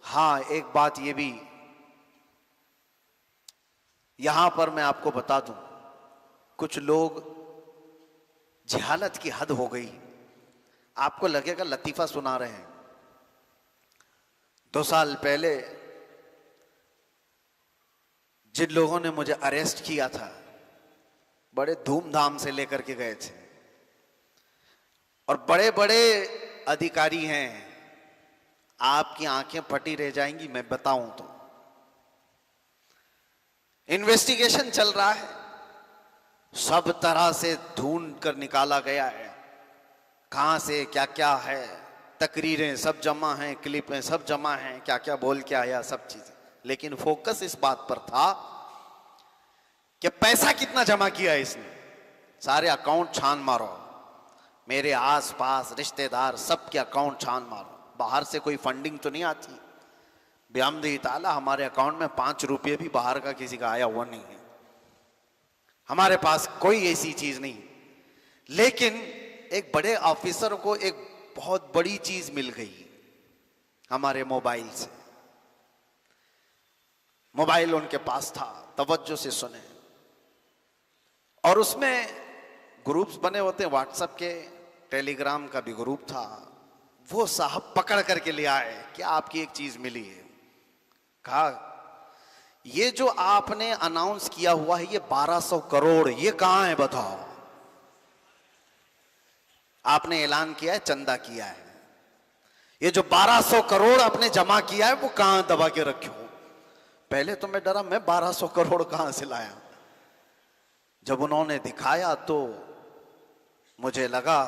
हाँ, एक बात ये भी यहां पर मैं आपको बता दूं, कुछ लोग जहालत की हद हो गई, आपको लगेगा लतीफ़ा सुना रहे हैं। 2 साल पहले जिन लोगों ने मुझे अरेस्ट किया था बड़े धूमधाम से लेकर के गए थे, और बड़े बड़े अधिकारी हैं, आपकी आंखें फटी रह जाएंगी मैं बताऊं तो। इन्वेस्टिगेशन चल रहा है, सब तरह से ढूंढ कर निकाला गया है, कहां से क्या क्या है, तकरीरें सब जमा हैं, क्लिपें सब जमा हैं, क्या क्या बोल के आया सब चीजें। लेकिन फोकस इस बात पर था कि पैसा कितना जमा किया इसने, सारे अकाउंट छान मारो, मेरे आसपास रिश्तेदार सबके अकाउंट छान मारो, बाहर से कोई फंडिंग तो नहीं आती। बेहमदी ताला हमारे अकाउंट में 5 रुपये भी बाहर का किसी का आया हुआ नहीं है, हमारे पास कोई ऐसी चीज नहीं। लेकिन एक बड़े ऑफिसर को एक बहुत बड़ी चीज मिल गई हमारे मोबाइल से। मोबाइल उनके पास था, तवज्जो से सुने, और उसमें ग्रुप्स बने होते हैं व्हाट्सएप के, टेलीग्राम का भी ग्रुप था। वो साहब पकड़ करके ले आए कि आपकी एक चीज मिली है। कहा ये जो आपने अनाउंस किया हुआ है ये 1200 करोड़, ये कहां है बताओ। आपने ऐलान किया है, चंदा किया है, ये जो 1200 करोड़ आपने जमा किया है वो कहां दबा के रखे हो। पहले तो मैं डरा, मैं 1200 करोड़ कहां से लाया। जब उन्होंने दिखाया तो मुझे लगा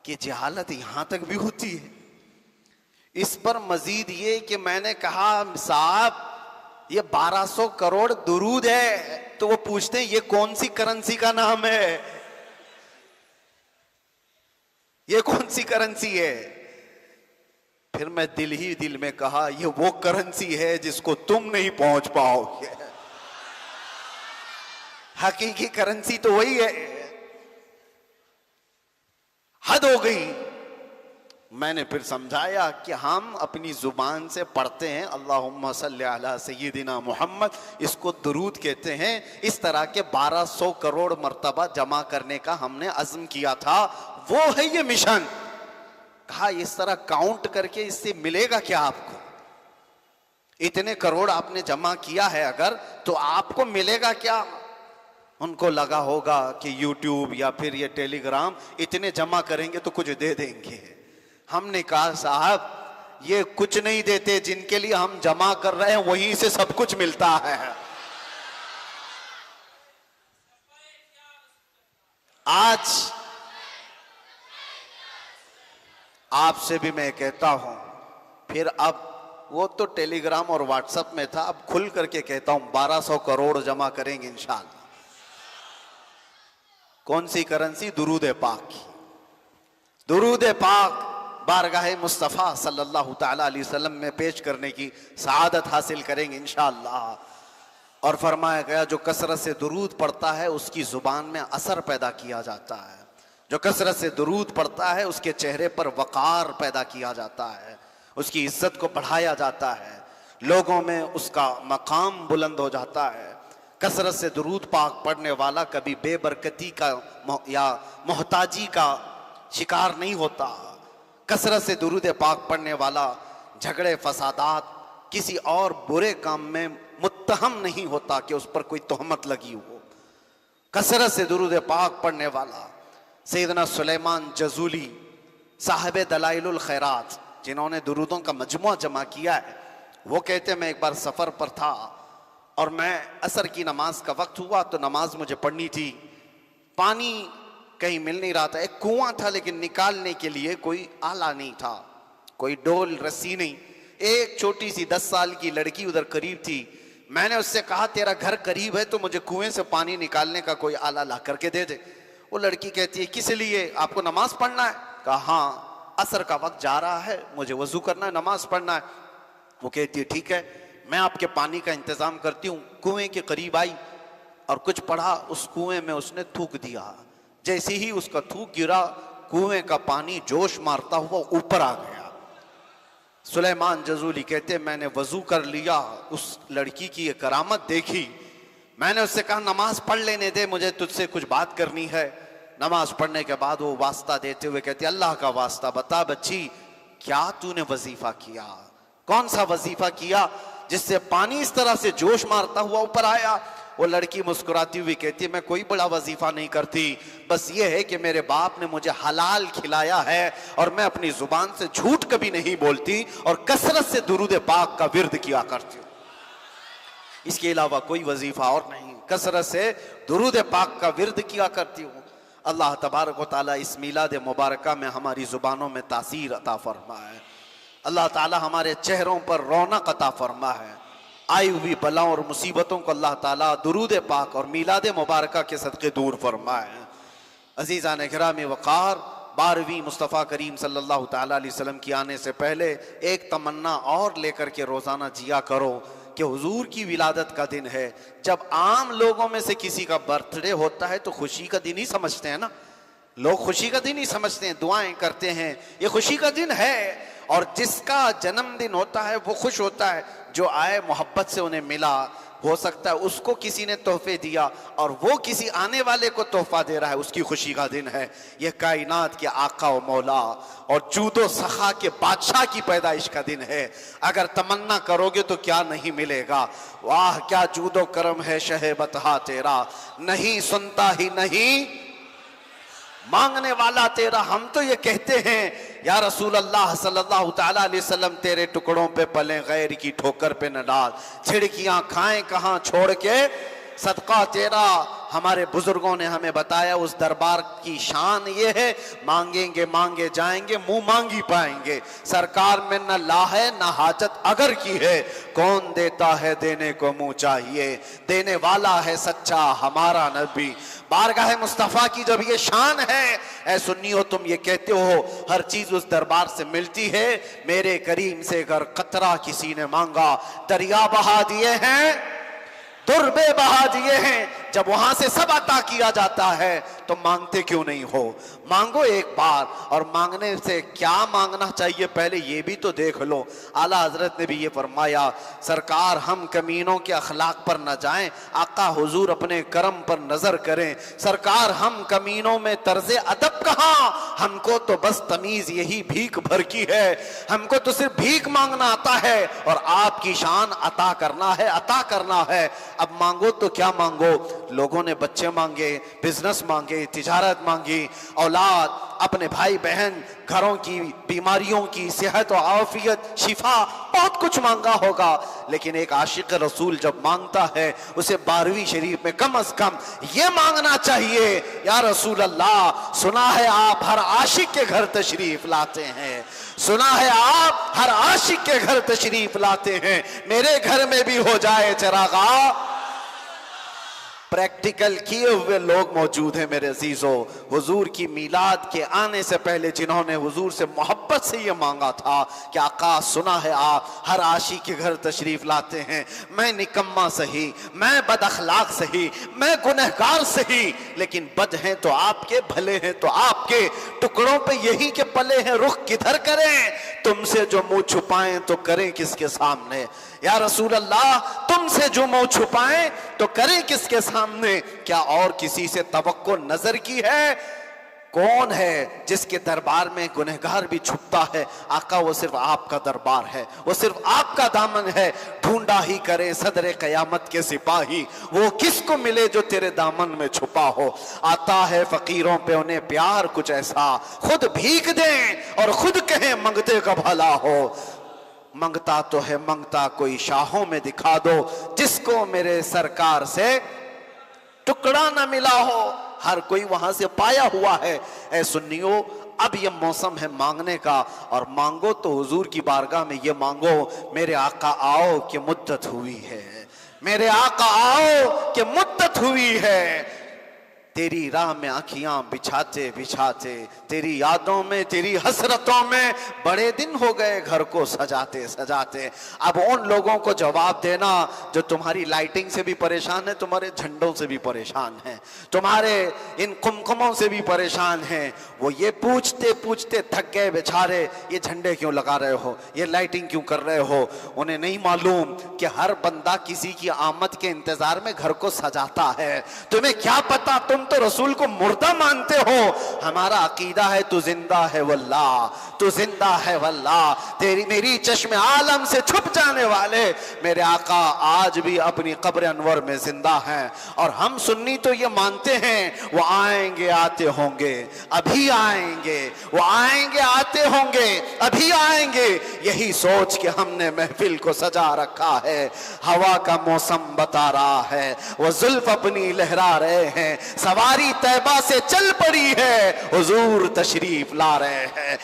कि जहालत यहां तक भी होती है। इस पर मजीद ये कि मैंने कहा साहब ये 1200 करोड़ दुरूद है, तो वो पूछते हैं ये कौन सी करेंसी का नाम है, ये कौन सी करेंसी है। फिर मैं दिल ही दिल में कहा ये वो करेंसी है जिसको तुम नहीं पहुंच पाओगे, हकीकी करेंसी तो वही है। हद हो गई। मैंने फिर समझाया कि हम अपनी जुबान से पढ़ते हैं अल्लाहुम्मा सल्ली अला सय्यिदिना मुहम्मद, इसको दुरूद कहते हैं। इस तरह के 1200 करोड़ मर्तबा जमा करने का हमने अज़्म किया था, वो है ये मिशन। कहा इस तरह काउंट करके इससे मिलेगा क्या आपको, इतने करोड़ आपने जमा किया है अगर, तो आपको मिलेगा क्या। उनको लगा होगा कि YouTube या फिर ये टेलीग्राम इतने जमा करेंगे तो कुछ दे देंगे। हमने कहा साहब ये कुछ नहीं देते, जिनके लिए हम जमा कर रहे हैं वहीं से सब कुछ मिलता है। आज आपसे भी मैं कहता हूं, फिर अब वो तो टेलीग्राम और व्हाट्सएप में था, अब खुल करके कहता हूं 1200 करोड़ जमा करेंगे इंशाअल्लाह। कौन सी करेंसी? दुरूद पाक की। दुरूद पाक बारगाह मुस्तफ़ा सल्लल्लाहु ताला अलैहि वसल्लम में पेश करने की सआदत हासिल करेंगे इंशाअल्लाह। और फरमाया गया जो कसरत से दुरूद पढ़ता है उसकी जुबान में असर पैदा किया जाता है, जो कसरत से दुरूद पढ़ता है उसके चेहरे पर वक़ार पैदा किया जाता है, उसकी इज्जत को बढ़ाया जाता है, लोगों में उसका मकाम बुलंद हो जाता है। कसरत से दुरूद पाक पढ़ने वाला कभी बेबरकती का या मोहताजी का शिकार नहीं होता। कसरत से दुरूद पाक पढ़ने वाला झगड़े फसादात किसी और बुरे काम में मुत्तहम नहीं होता कि उस पर कोई तोहमत लगी हो। कसरत से दुरूद पाक पढ़ने वाला सैयदना सुलेमान जजूली साहिब दलाइलुल खैरात, जिन्होंने दुरूदों का मजमुआ जमा किया है, वो कहते मैं एक बार सफ़र पर था और मैं असर की नमाज का वक्त हुआ तो नमाज मुझे पढ़नी थी। पानी कहीं मिल नहीं रहा था, एक कुआं था लेकिन निकालने के लिए कोई आला नहीं था, कोई डोल रस्सी नहीं। एक छोटी सी 10 साल की लड़की उधर करीब थी। मैंने उससे कहा तेरा घर करीब है तो मुझे कुएं से पानी निकालने का कोई आला ला करके दे दे। वो लड़की कहती है किस लिए, आपको नमाज पढ़ना है? कहा हाँ, असर का वक्त जा रहा है, मुझे वजू करना है, नमाज पढ़ना है। वो कहती है ठीक है, मैं आपके पानी का इंतजाम करती हूँ। कुएं के करीब आई और कुछ पढ़ा, उस कुएं में उसने थूक दिया। जैसे ही उसका थूक गिरा कुएं का पानी जोश मारता हुआ ऊपर आ गया। सुलेमान जजूली कहते मैंने वजू कर लिया, उस लड़की की ये करामत देखी। मैंने उससे कहा नमाज पढ़ लेने दे, मुझे तुझसे कुछ बात करनी है। नमाज पढ़ने के बाद वो वास्ता देते हुए कहती अल्लाह का वास्ता बता बच्ची, क्या तूने वजीफा किया? कौन सा वजीफा किया जिससे पानी इस तरह से जोश मारता हुआ ऊपर आया? वो लड़की मुस्कुराती हुई कहती है, मैं कोई बड़ा वजीफा नहीं करती, बस ये है कि मेरे बाप ने मुझे हलाल खिलाया है और मैं अपनी जुबान से झूठ कभी नहीं बोलती और कसरत से दुरूद पाक का विर्द किया करती हूँ। इसके अलावा कोई वजीफा और नहीं, कसरत से दुरूद पाक का विर्द किया करती हूँ। अल्लाह तबारक व तआला इस मिलाद मुबारका में हमारी जुबानों में तासीर अता फरमाए। अल्लाह ताला हमारे चेहरों पर रौनक अता फरमाए। आई हुई बलाओं और मुसीबतों को अल्लाह ताला दुरूद पाक और मिलाद मुबारका के सदक़े दूर फरमाए। अजीज़ान गिरामी वक़ार, 12वीं मुस्तफ़ा करीम सल्लल्लाहु ताला अलैहि वसल्लम की आने से पहले एक तमन्ना और लेकर के रोज़ाना जिया करो कि हुजूर की विलादत का दिन है। जब आम लोगों में से किसी का बर्थडे होता है तो खुशी का दिन ही समझते हैं ना, लोग खुशी का दिन ही समझते हैं, दुआएं करते हैं, ये खुशी का दिन है। और जिसका जन्मदिन होता है वो खुश होता है, जो आए मोहब्बत से उन्हें मिला, हो सकता है उसको किसी ने तोहफे दिया और वो किसी आने वाले को तोहफा दे रहा है, उसकी खुशी का दिन है। यह कायनात के आका व मौला और जूदो सखा के बादशाह की पैदाइश का दिन है। अगर तमन्ना करोगे तो क्या नहीं मिलेगा। वाह क्या जूदो करम है शहे बतहा तेरा, नहीं सुनता ही नहीं मांगने वाला तेरा। हम तो ये कहते हैं या रसूल अल्लाह सल्लल्लाहु ताला अलैहि वसल्लम, तेरे टुकड़ों पे पले गैर की ठोकर पे न डाल, छिड़कियां खाएं कहां छोड़ के सदका तेरा। हमारे बुजुर्गों ने हमें बताया उस दरबार की शान ये है, मांगेंगे मांगे जाएंगे, मुंह मांगी पाएंगे। सरकार में न ला है न हाजत अगर की है, कौन देता है देने को मुंह चाहिए, देने वाला है सच्चा हमारा नबी। बारगाह मुस्तफ़ा की जब ये शान है, ऐ सुन्नियो तुम ये कहते हो हर चीज उस दरबार से मिलती है, मेरे करीम से अगर कतरा किसी ने मांगा, दरिया बहा दिए हैं, दुर्बे बहा दिए हैं। जब वहां से सब अता किया जाता है तो मांगते क्यों नहीं हो? मांगो एक बार। और मांगने से क्या मांगना चाहिए पहले ये भी तो देख लो। आला हजरत ने भी ये फरमाया, सरकार हम कमीनों के अखलाक पर न जाएं, आका हुजूर अपने करम पर नजर करें। सरकार हम कमीनों में तर्जे अदब कहां, हमको तो बस तमीज यही भीख भर की है, हमको तो सिर्फ भीख मांगना आता है और आपकी शान अता करना है, अता करना है। अब मांगो तो क्या मांगो? लोगों ने बच्चे मांगे, बिजनेस मांगे, तिजारत मांगी, औलाद, अपने भाई बहन, घरों की बीमारियों की सेहत और आफियत, शिफा, बहुत कुछ मांगा होगा। लेकिन एक आशिक रसूल जब मांगता है उसे 12वीं शरीफ में कम अज कम ये मांगना चाहिए, या रसूल अल्लाह सुना है आप हर आशिक के घर तशरीफ लाते हैं, सुना है आप हर आशिक के घर तशरीफ लाते हैं, मेरे घर में भी हो जाए चरागा। प्रैक्टिकल किए हुए लोग मौजूद हैं मेरे अजीजों। हुजूर की मिलाद के आने से पहले जिन्होंने हुजूर से मोहब्बत से ये मांगा था कि आका सुना है आप हर आशिक के घर तशरीफ लाते हैं, मैं निकम्मा सही, मैं बद अखलाक सही, मैं गुनहगार सही, लेकिन बद हैं तो आपके, भले हैं तो आपके, टुकड़ों पे यही के पले हैं, रुख किधर करें, तुमसे जो मुंह छुपाएं तो करें किसके सामने। या रसूल अल्लाह तुमसे जो मुंह छुपाएं तो करें किसके सामने? क्या और किसी से तवक्को नजर की है? कौन है जिसके दरबार में गुनहगार भी छुपता है? आका वो सिर्फ आपका दरबार है, वो सिर्फ आपका दामन है। ढूंढा ही करे सदरे कयामत के सिपाही, वो किसको मिले जो तेरे दामन में छुपा हो। आता है फकीरों पे उन्हें प्यार कुछ ऐसा, खुद भीख दें और खुद कहें मंगते का भला हो। मंगता तो है मंगता कोई शाहों में दिखा दो, जिसको मेरे सरकार से टुकड़ा ना मिला हो, हर कोई वहां से पाया हुआ है। ऐ सुन्नियो अब ये मौसम है मांगने का, और मांगो तो हुजूर की बारगाह में ये मांगो, मेरे आका आओ कि मुद्दत हुई है, मेरे आका आओ कि मुद्दत हुई है। तेरी राह में आँखियां बिछाते बिछाते, तेरी यादों में, तेरी हसरतों में बड़े दिन हो गए घर को सजाते सजाते। अब उन लोगों को जवाब देना जो तुम्हारी लाइटिंग से भी परेशान है, तुम्हारे झंडों से भी परेशान है, तुम्हारे इन कुमकुमों से भी परेशान हैं। वो ये पूछते पूछते थक गए बेचारे, ये झंडे क्यों लगा रहे हो, ये लाइटिंग क्यों कर रहे हो। उन्हें नहीं मालूम कि हर बंदा किसी की आमद के इंतजार में घर को सजाता है। तुम्हें क्या पता, तुम तो रसूल को मुर्दा मानते हो, हमारा अकीदा है तू जिंदा है वल्लाह, तू जिंदा है वल्लाह, तेरी मेरी चश्मे आलम से छुप जाने वाले मेरे आका आज भी अपनी कब्र अनवर में जिंदा हैं। और हम सुन्नी तो ये मानते हैं वो आएंगे आते होंगे, अभी आएंगे, वो आएंगे आते होंगे, अभी आएंगे। यही सोच के हमने महफिल को सजा रखा है। हवा का मौसम बता रहा है, वो जुल्फ अपनी लहरा रहे हैं, सवारी तैबा से चल पड़ी है, हुजूर तशरीफ ला रहे हैं।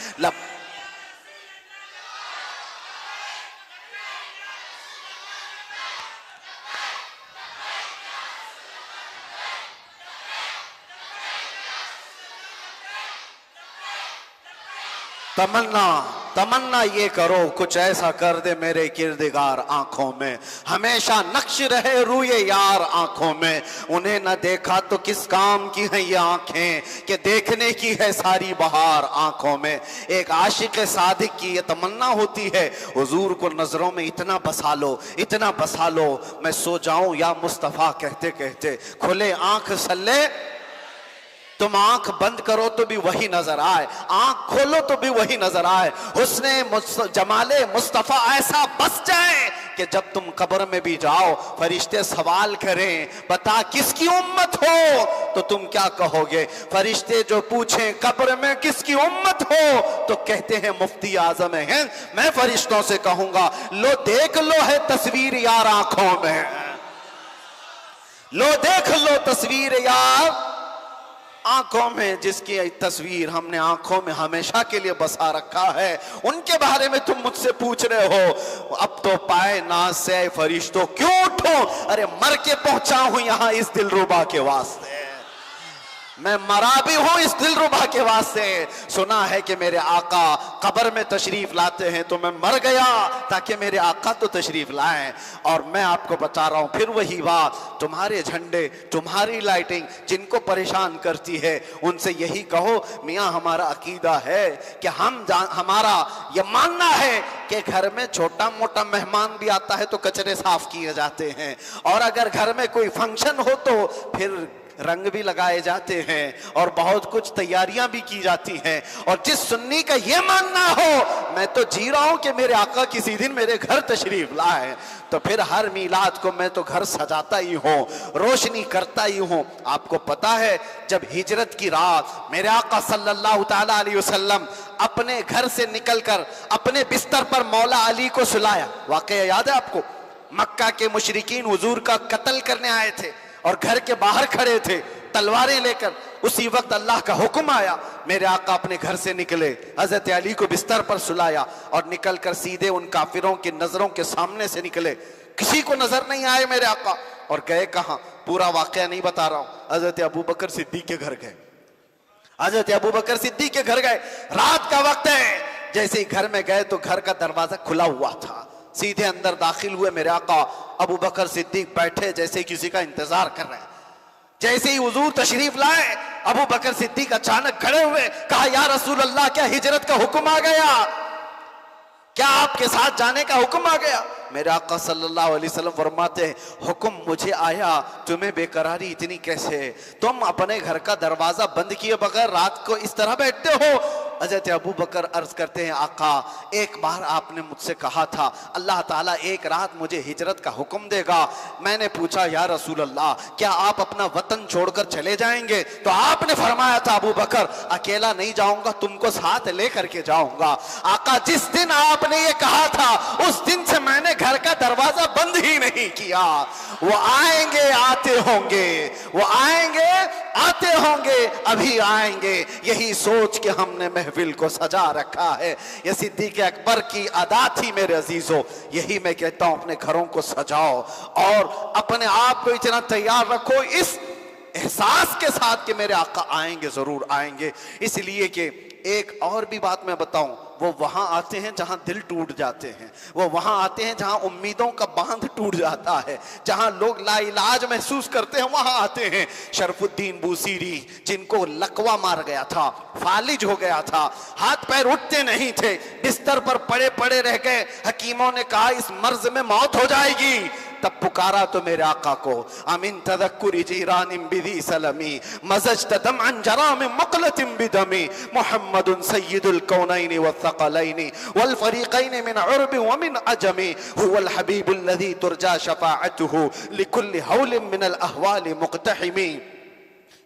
तमन्ना तमन्ना ये करो कुछ ऐसा कर दे मेरे किरदगार आंखों में, हमेशा नक्श रहे रूए यार आंखों में। उन्हें न देखा तो किस काम की है ये आंखें कि देखने की है सारी बहार आंखों में। एक आशिक सादिक की ये तमन्ना होती है, हुजूर को नजरों में इतना बसा लो, इतना बसा लो, मैं सो जाऊं या मुस्तफा कहते कहते। खुले आंख सल्ले, तुम आंख बंद करो तो भी वही नजर आए, आंख खोलो तो भी वही नजर आए। हुस्ने जमाले मुस्तफा ऐसा बस जाए कि जब तुम कब्र में भी जाओ फरिश्ते सवाल करें बता किसकी उम्मत हो, तो तुम क्या कहोगे? फरिश्ते जो पूछें कब्र में किसकी उम्मत हो, तो कहते हैं मुफ्ती आजम है। मैं फरिश्तों से कहूंगा लो देख लो है तस्वीर यार आंखों में, लो देख लो तस्वीर यार आंखों में, जिसकी तस्वीर हमने आंखों में हमेशा के लिए बसा रखा है। उनके बारे में तुम मुझसे पूछ रहे हो। अब तो पाए नाज से फरिश्तों क्यों उठो, अरे मर के पहुंचा हूं यहां इस दिलरुबा के वास्ते, मैं मरा भी हूं इस दिलरुबा के वास्ते। सुना है कि मेरे आका कब्र में तशरीफ लाते हैं, तो मैं मर गया ताकि मेरे आका तो तशरीफ लाएं। और मैं आपको बता रहा हूं फिर वही बात, तुम्हारे झंडे, तुम्हारी लाइटिंग जिनको परेशान करती है, उनसे यही कहो मियां हमारा अकीदा है कि हमारा ये मानना है कि घर में छोटा मोटा मेहमान भी आता है तो कचरे साफ किए जाते हैं, और अगर घर में कोई फंक्शन हो तो फिर रंग भी लगाए जाते हैं और बहुत कुछ तैयारियां भी की जाती हैं। और जिस सुन्नी का ये मानना हो मैं तो जी रहा हूं कि मेरे आका किसी दिन मेरे घर तशरीफ लाए, तो फिर हर मीलाद को मैं तो घर सजाता ही हूं, रोशनी करता ही हूं। आपको पता है जब हिजरत की रात मेरे आका सल्लल्लाहु ताला अलैहि वसल्लम अपने घर से निकलकर अपने बिस्तर पर मौला अली को सुलाया, वाकया याद है आपको? मक्का के मुशरिकीन हुजूर का कत्ल करने आए थे और घर के बाहर खड़े थे तलवारें लेकर। उसी वक्त अल्लाह का हुक्म आया, मेरे आका अपने घर से निकले, हजरत अली को बिस्तर पर सुलाया और निकलकर सीधे उन काफिरों की नजरों के सामने से निकले। किसी को नजर नहीं आए मेरे आका, और गए कहां पूरा वाकया नहीं बता रहा हूं। हजरत अबू बकर सिद्दीक के घर गए, हजरत अबू बकर सिद्दीक के घर गए, रात का वक्त है। जैसे ही घर में गए तो घर का दरवाजा खुला हुआ था, सीधे अंदर दाखिल हुए। मेरे आका अबू बकर सिद्दीक बैठे जैसे किसी का इंतजार कर रहे हैं। जैसे ही हुजूर तशरीफ लाए अबू बकर सिद्दीक अचानक खड़े हुए, कहा या रसूल अल्लाह क्या हिजरत का हुक्म आ गया, क्या आपके साथ जाने का हुक्म आ गया? मेरे आका सल्लल्लाहु अलैहि वसल्लम फरमाते हैं हुक्म मुझे आया, तुम्हें बेकरारी इतनी कैसे? तुम अपने घर का दरवाजा बंद किए बगैर रात को इस तरह बैठते हो? हज़रत अबू बकर अर्ज करते हैं आका एक बार आपने मुझसे कहा था अल्लाह ताला एक रात मुझे हिजरत का हुक्म देगा। मैंने पूछा या रसूल अल्लाह क्या आप अपना वतन छोड़कर चले जाएंगे? तो आपने फरमाया था अबू बकर अकेला नहीं जाऊंगा, तुमको साथ लेकर के जाऊंगा। आका जिस दिन आपने ये कहा था उस दिन से मैंने घर का दरवाजा बंद ही नहीं किया। वो आएंगे आते होंगे, वो आएंगे आते होंगे, अभी आएंगे, यही सोच के हमने महफिल को सजा रखा है। ये सिद्दीक अकबर की अदा थी मेरे अजीजों। यही मैं कहता हूं अपने घरों को सजाओ और अपने आप को इतना तैयार रखो इस एहसास के साथ कि मेरे आका आएंगे, जरूर आएंगे। इसलिए कि एक और भी बात मैं बताऊं, वो वहां आते हैं जहां दिल टूट जाते हैं, वो वहां आते हैं जहां उम्मीदों का बांध टूट जाता है, जहां लोग लाइलाज महसूस करते हैं, वहां आते हैं। शरफुद्दीन बूसीरी जिनको लकवा मार गया था, फालिज हो गया था, हाथ पैर उठते नहीं थे, बिस्तर पर पड़े पड़े रह गए। हकीमों ने कहा इस मर्ज में मौत हो जाएगी। तब पुकारा तो मेरे आका को, अमिन तदक्कुरी जीरानिम बिदी सलमी मज़ज्त दमअन जराम मुक़लतिम बिदमी मुहम्मदुन सय्यिदुल कौनैनि वस्सक़लैनि वल फ़रीक़ैनि मिन उर्बि व मिन अजमी हुवल हबीबुल्लज़ी तुरजा शफ़ाअतुहु लिकुल्लि हौलिन मिनल अहवालि मुक़तहिमी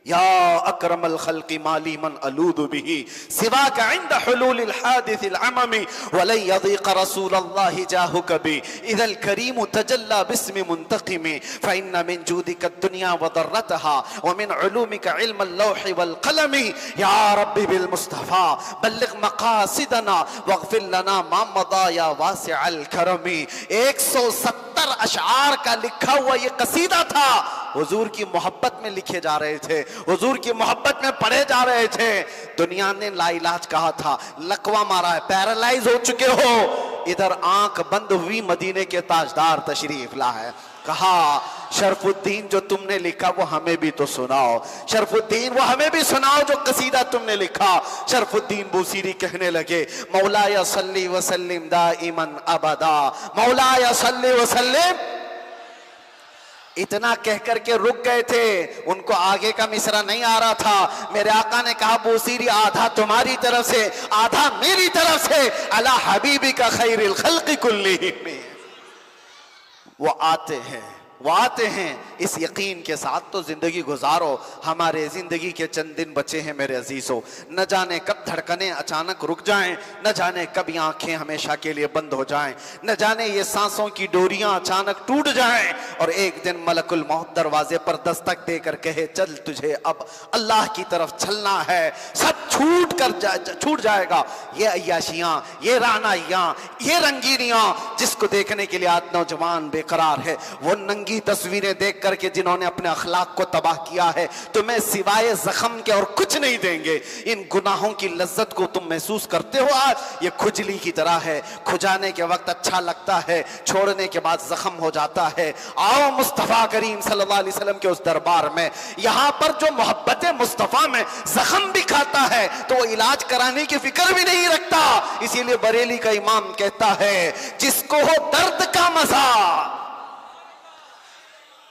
या अकरमल खल्क़ि माली मन अलूदु बिही सिवाका इंद हुलूलिल हादिसिल अममी वलन यज़ीक़ रसूलल्लाहि जाहु कभी इज़ल करीम तजल्ला बिस्मि मुंतक़िमी फ़इन्न मिन जूदिका दुनिया व दर्रतहा व मिन उलूमिका इल्मल लौहि वल क़लमी या रब्बी बिल मुस्तफ़ा बल्लिग़ मक़ासिदना वग़फ़िर लना मा मदा या वासिअल करमी। 170 अशआर का लिखा हुआ ये कसीदा था, हुजूर की मोहब्बत में लिखे जा रहे थे, हुजूर की मोहब्बत में पढ़े जा रहे थे। दुनिया ने लाइलाज कहा था, लकवा मारा है, पैरालाइज हो चुके हो, इधर आंख बंद हुई मदीने के ताजदार तशरीफ ला है। कहा शरफुद्दीन जो तुमने लिखा वो हमें भी तो सुनाओ, शरफुद्दीन वो हमें भी सुनाओ जो कसीदा तुमने लिखा। शरफुद्दीन बूसीरी कहने लगे मौलाया सल्ली व सल्लिम दाइमन अबदा, मौलाया सल्ली व सल्लिम। इतना कहकर के रुक गए थे, उनको आगे का मिसरा नहीं आ रहा था। मेरे आका ने कहा बूसीरी आधा तुम्हारी तरफ से आधा मेरी तरफ से, अला हबीबी का खैरिल खल्क़ि कुल्लिहिम। वो आते हैं, वो आते हैं, इस यकीन के साथ तो जिंदगी गुजारो। हमारे जिंदगी के चंद दिन बचे हैं मेरे अजीजों, न जाने कब धड़कनें अचानक रुक जाएं, न जाने कब ये आंखें हमेशा के लिए बंद हो जाएं, न जाने ये सांसों की डोरियां अचानक टूट जाएं और एक दिन मलकुल मौत दरवाजे पर दस्तक देकर कहे चल तुझे अब अल्लाह की तरफ चलना है। सब छूट जाएगा। ये अय्याशियां, ये रानाइयां, ये रंगीनियां जिसको देखने के लिए आज नौजवान बेकरार है, वो नंगी तस्वीरें देख करके जिन्होंने अपने अखलाक को तबाह किया है, तुम्हें सिवाय जख्म के और कुछ नहीं देंगे। इन गुनाहों की लज्जत को तुम महसूस करते हो आज, ये खुजली की तरह है, खुजाने के वक्त अच्छा लगता है, छोड़ने के बाद जख्म हो जाता है। आओ मुस्तफा करीम सल्लल्लाहु अलैहि वसल्लम के उस दरबार में, यहां पर जो मोहब्बत मुस्तफा में जख्म भी खाता है तो वो इलाज कराने की फिक्र भी नहीं रखता। इसीलिए बरेली का इमाम कहता है जिसको हो दर्द का मजा,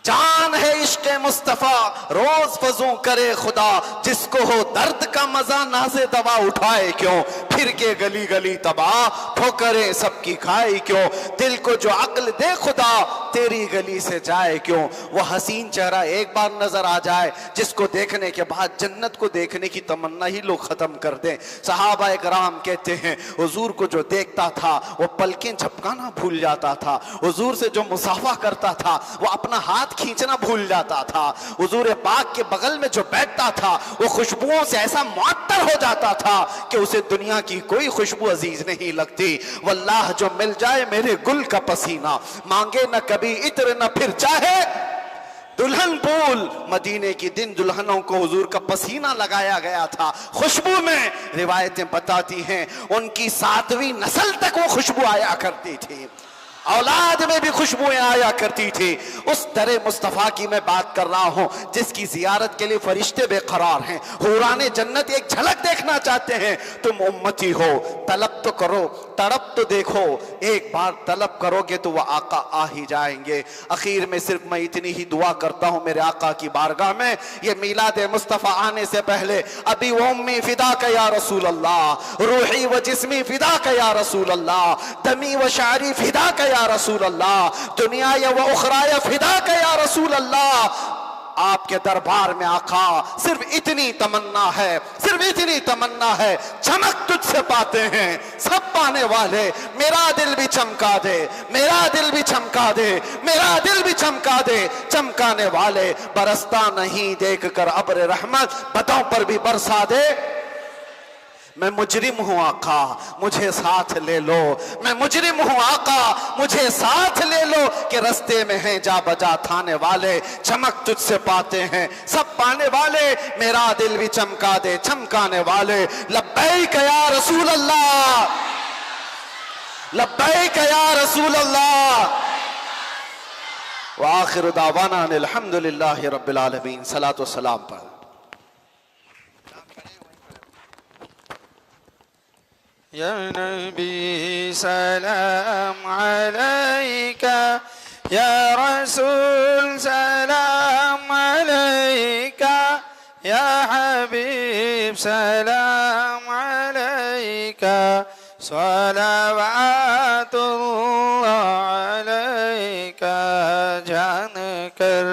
जान है इश्क मुस्तफा रोज फजू करे खुदा, जिसको हो दर्द का मजा नाज़े दवा उठाए क्यों, फिर के गली गली तबाह ठोकरे सबकी खाए क्यों, दिल को जो अक्ल दे खुदा तेरी गली से जाए क्यों। वो हसीन चेहरा एक बार नजर आ जाए जिसको देखने के बाद जन्नत को देखने की तमन्ना ही लोग खत्म कर दें। सहाबा इकराम कहते हैं हुजूर को जो देखता था वो पलकें झपकाना भूल जाता था, हुजूर से जो मुसाफा करता था वो अपना हाथ खींचना भूल जाता था, हुजूर पाक के बगल में जो बैठता था वो खुशबुओं से ऐसा मुअत्तर हो जाता था कि उसे दुनिया की कोई खुशबू अजीज नहीं लगती। वल्लाह जो मिल जाए मेरे गुल का पसीना, मांगे न कभी इत्र न फिर चाहे दुल्हन पूल। मदीने की दिन दुल्हनों को हुजूर का पसीना लगाया गया था खुशबू में। रिवायतें बताती हैं उनकी 7वीं नस्ल तक वो खुशबू आया करती थी, औलाद में भी खुशबुएं आया करती थी। उस दरे मुस्तफा की मैं बात कर रहा हूं जिसकी जियारत के लिए फरिश्ते बेकरार हैं। हुराने जन्नत एक झलक देखना चाहते हैं। तुम उम्मती हो, तलब तो करो, तड़प तो देखो, एक बार तलब करोगे तो वह आका आ ही जाएंगे। आखिर में सिर्फ मैं इतनी ही दुआ करता हूं मेरे आका की बारगाह में, ये मीलाद मुस्तफा आने से पहले अभी वो उम्मी फिदा का या रसूल अल्लाह, रूही व जिस्मी फिदा का या रसूल अल्लाह, दमी व शारी फिदा का या रसूल अल्लाह, दुनिया या व उखराया फिदा का या रसूल अल्लाह। आपके दरबार में आका सिर्फ इतनी तमन्ना है, सिर्फ इतनी तमन्ना है, चमक तुझसे पाते हैं सब पाने वाले। मेरा दिल भी चमका दे, मेरा दिल भी चमका दे, मेरा दिल भी चमका दे। चमकाने वाले बरसता नहीं देख कर अब्र रहमत, बतों पर भी बरसा दे। मैं मुजरिम हूं आका मुझे साथ ले लो, मैं मुजरिम हूं आका मुझे साथ ले लो, कि रस्ते में हैं जा बजा थाने वाले, चमक तुझसे पाते हैं सब पाने वाले। मेरा दिल भी चमका दे चमकाने वाले। लब्बैक या रसूल अल्लाह, लब्बैक या रसूल अल्लाह। व आखिर दावाना अल्हम्दुलिल्लाहि रब्बिल आलमीन। सलातो सलाम पर या नबी सलाम अलैका या रसूल सलाम अलैका या हबीब सलाम अलैका सलावातुल्लाह अलैका जान कर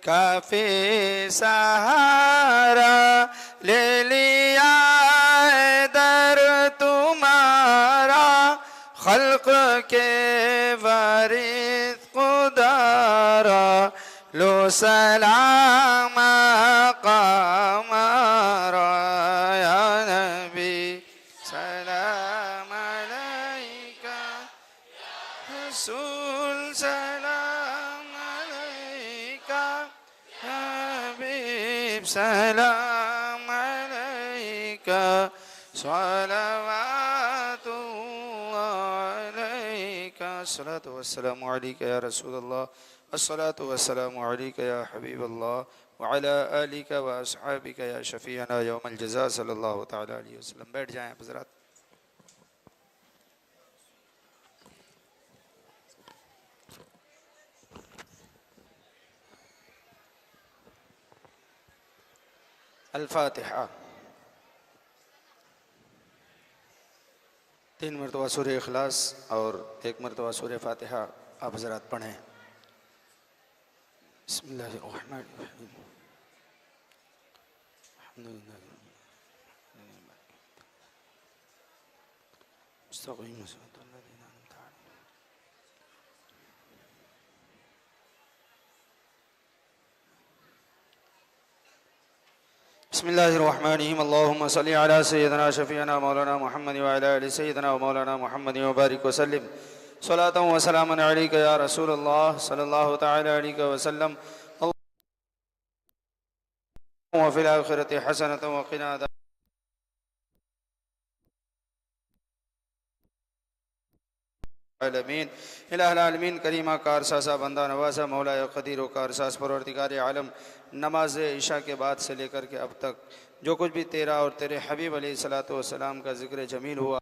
काफी सहारा ले लिया दर तुम्हारा खल्क के वारिस खुदारा लो सलाम कामारा या नबी सलाम अलैका रसूल सलाम अलैका हबीब सलाम अलैका सलावातुल्लाह अलैका अस्सलातु वस्सलामु अलैका या रसूलल्लाह अस्सलातु वस्सलामु अलैका या हबीबल्लाह व अला आलिका व अस्हाबिका या शफीअना यौमल जज़ा सल्लल्लाहु तआला अलैहि वसल्लम। बैठ जाएं हज़रात। अल-फातिहा। 3 मरतबा सूरह इखलास और 1 मरतबा सूरह फातिहा आप हज़रात पढ़ें। बिस्मिल्लाहिर्रहमानिर्रहीम। बिस्मिल्लाहिर्रहमानिर्रहीम। अल्लाहुम्मा सल्लि अला सय्यिदना शफीअना मौलाना मुहम्मद व अला आलि सय्यिदना व मौलाना मुहम्मद व बारिक व सल्लिम सलातन व सलामन अलैका या रसूलल्लाह सल्लल्लाहु तआला अलैहि व सल्लम। व फिल आखिरति हसनतन व क़िना अज़ाब आलमीन। इलाहुल आलमीन करीमा कारसासा बंदा नवासा मौला क़दीर व कारसास परवरदिगार आलम। नमाज इशा के बाद से लेकर के अब तक जो कुछ भी तेरा और तेरे हबीब अलैहिस्सलातु वस्सलाम का ज़िक्र जमील हुआ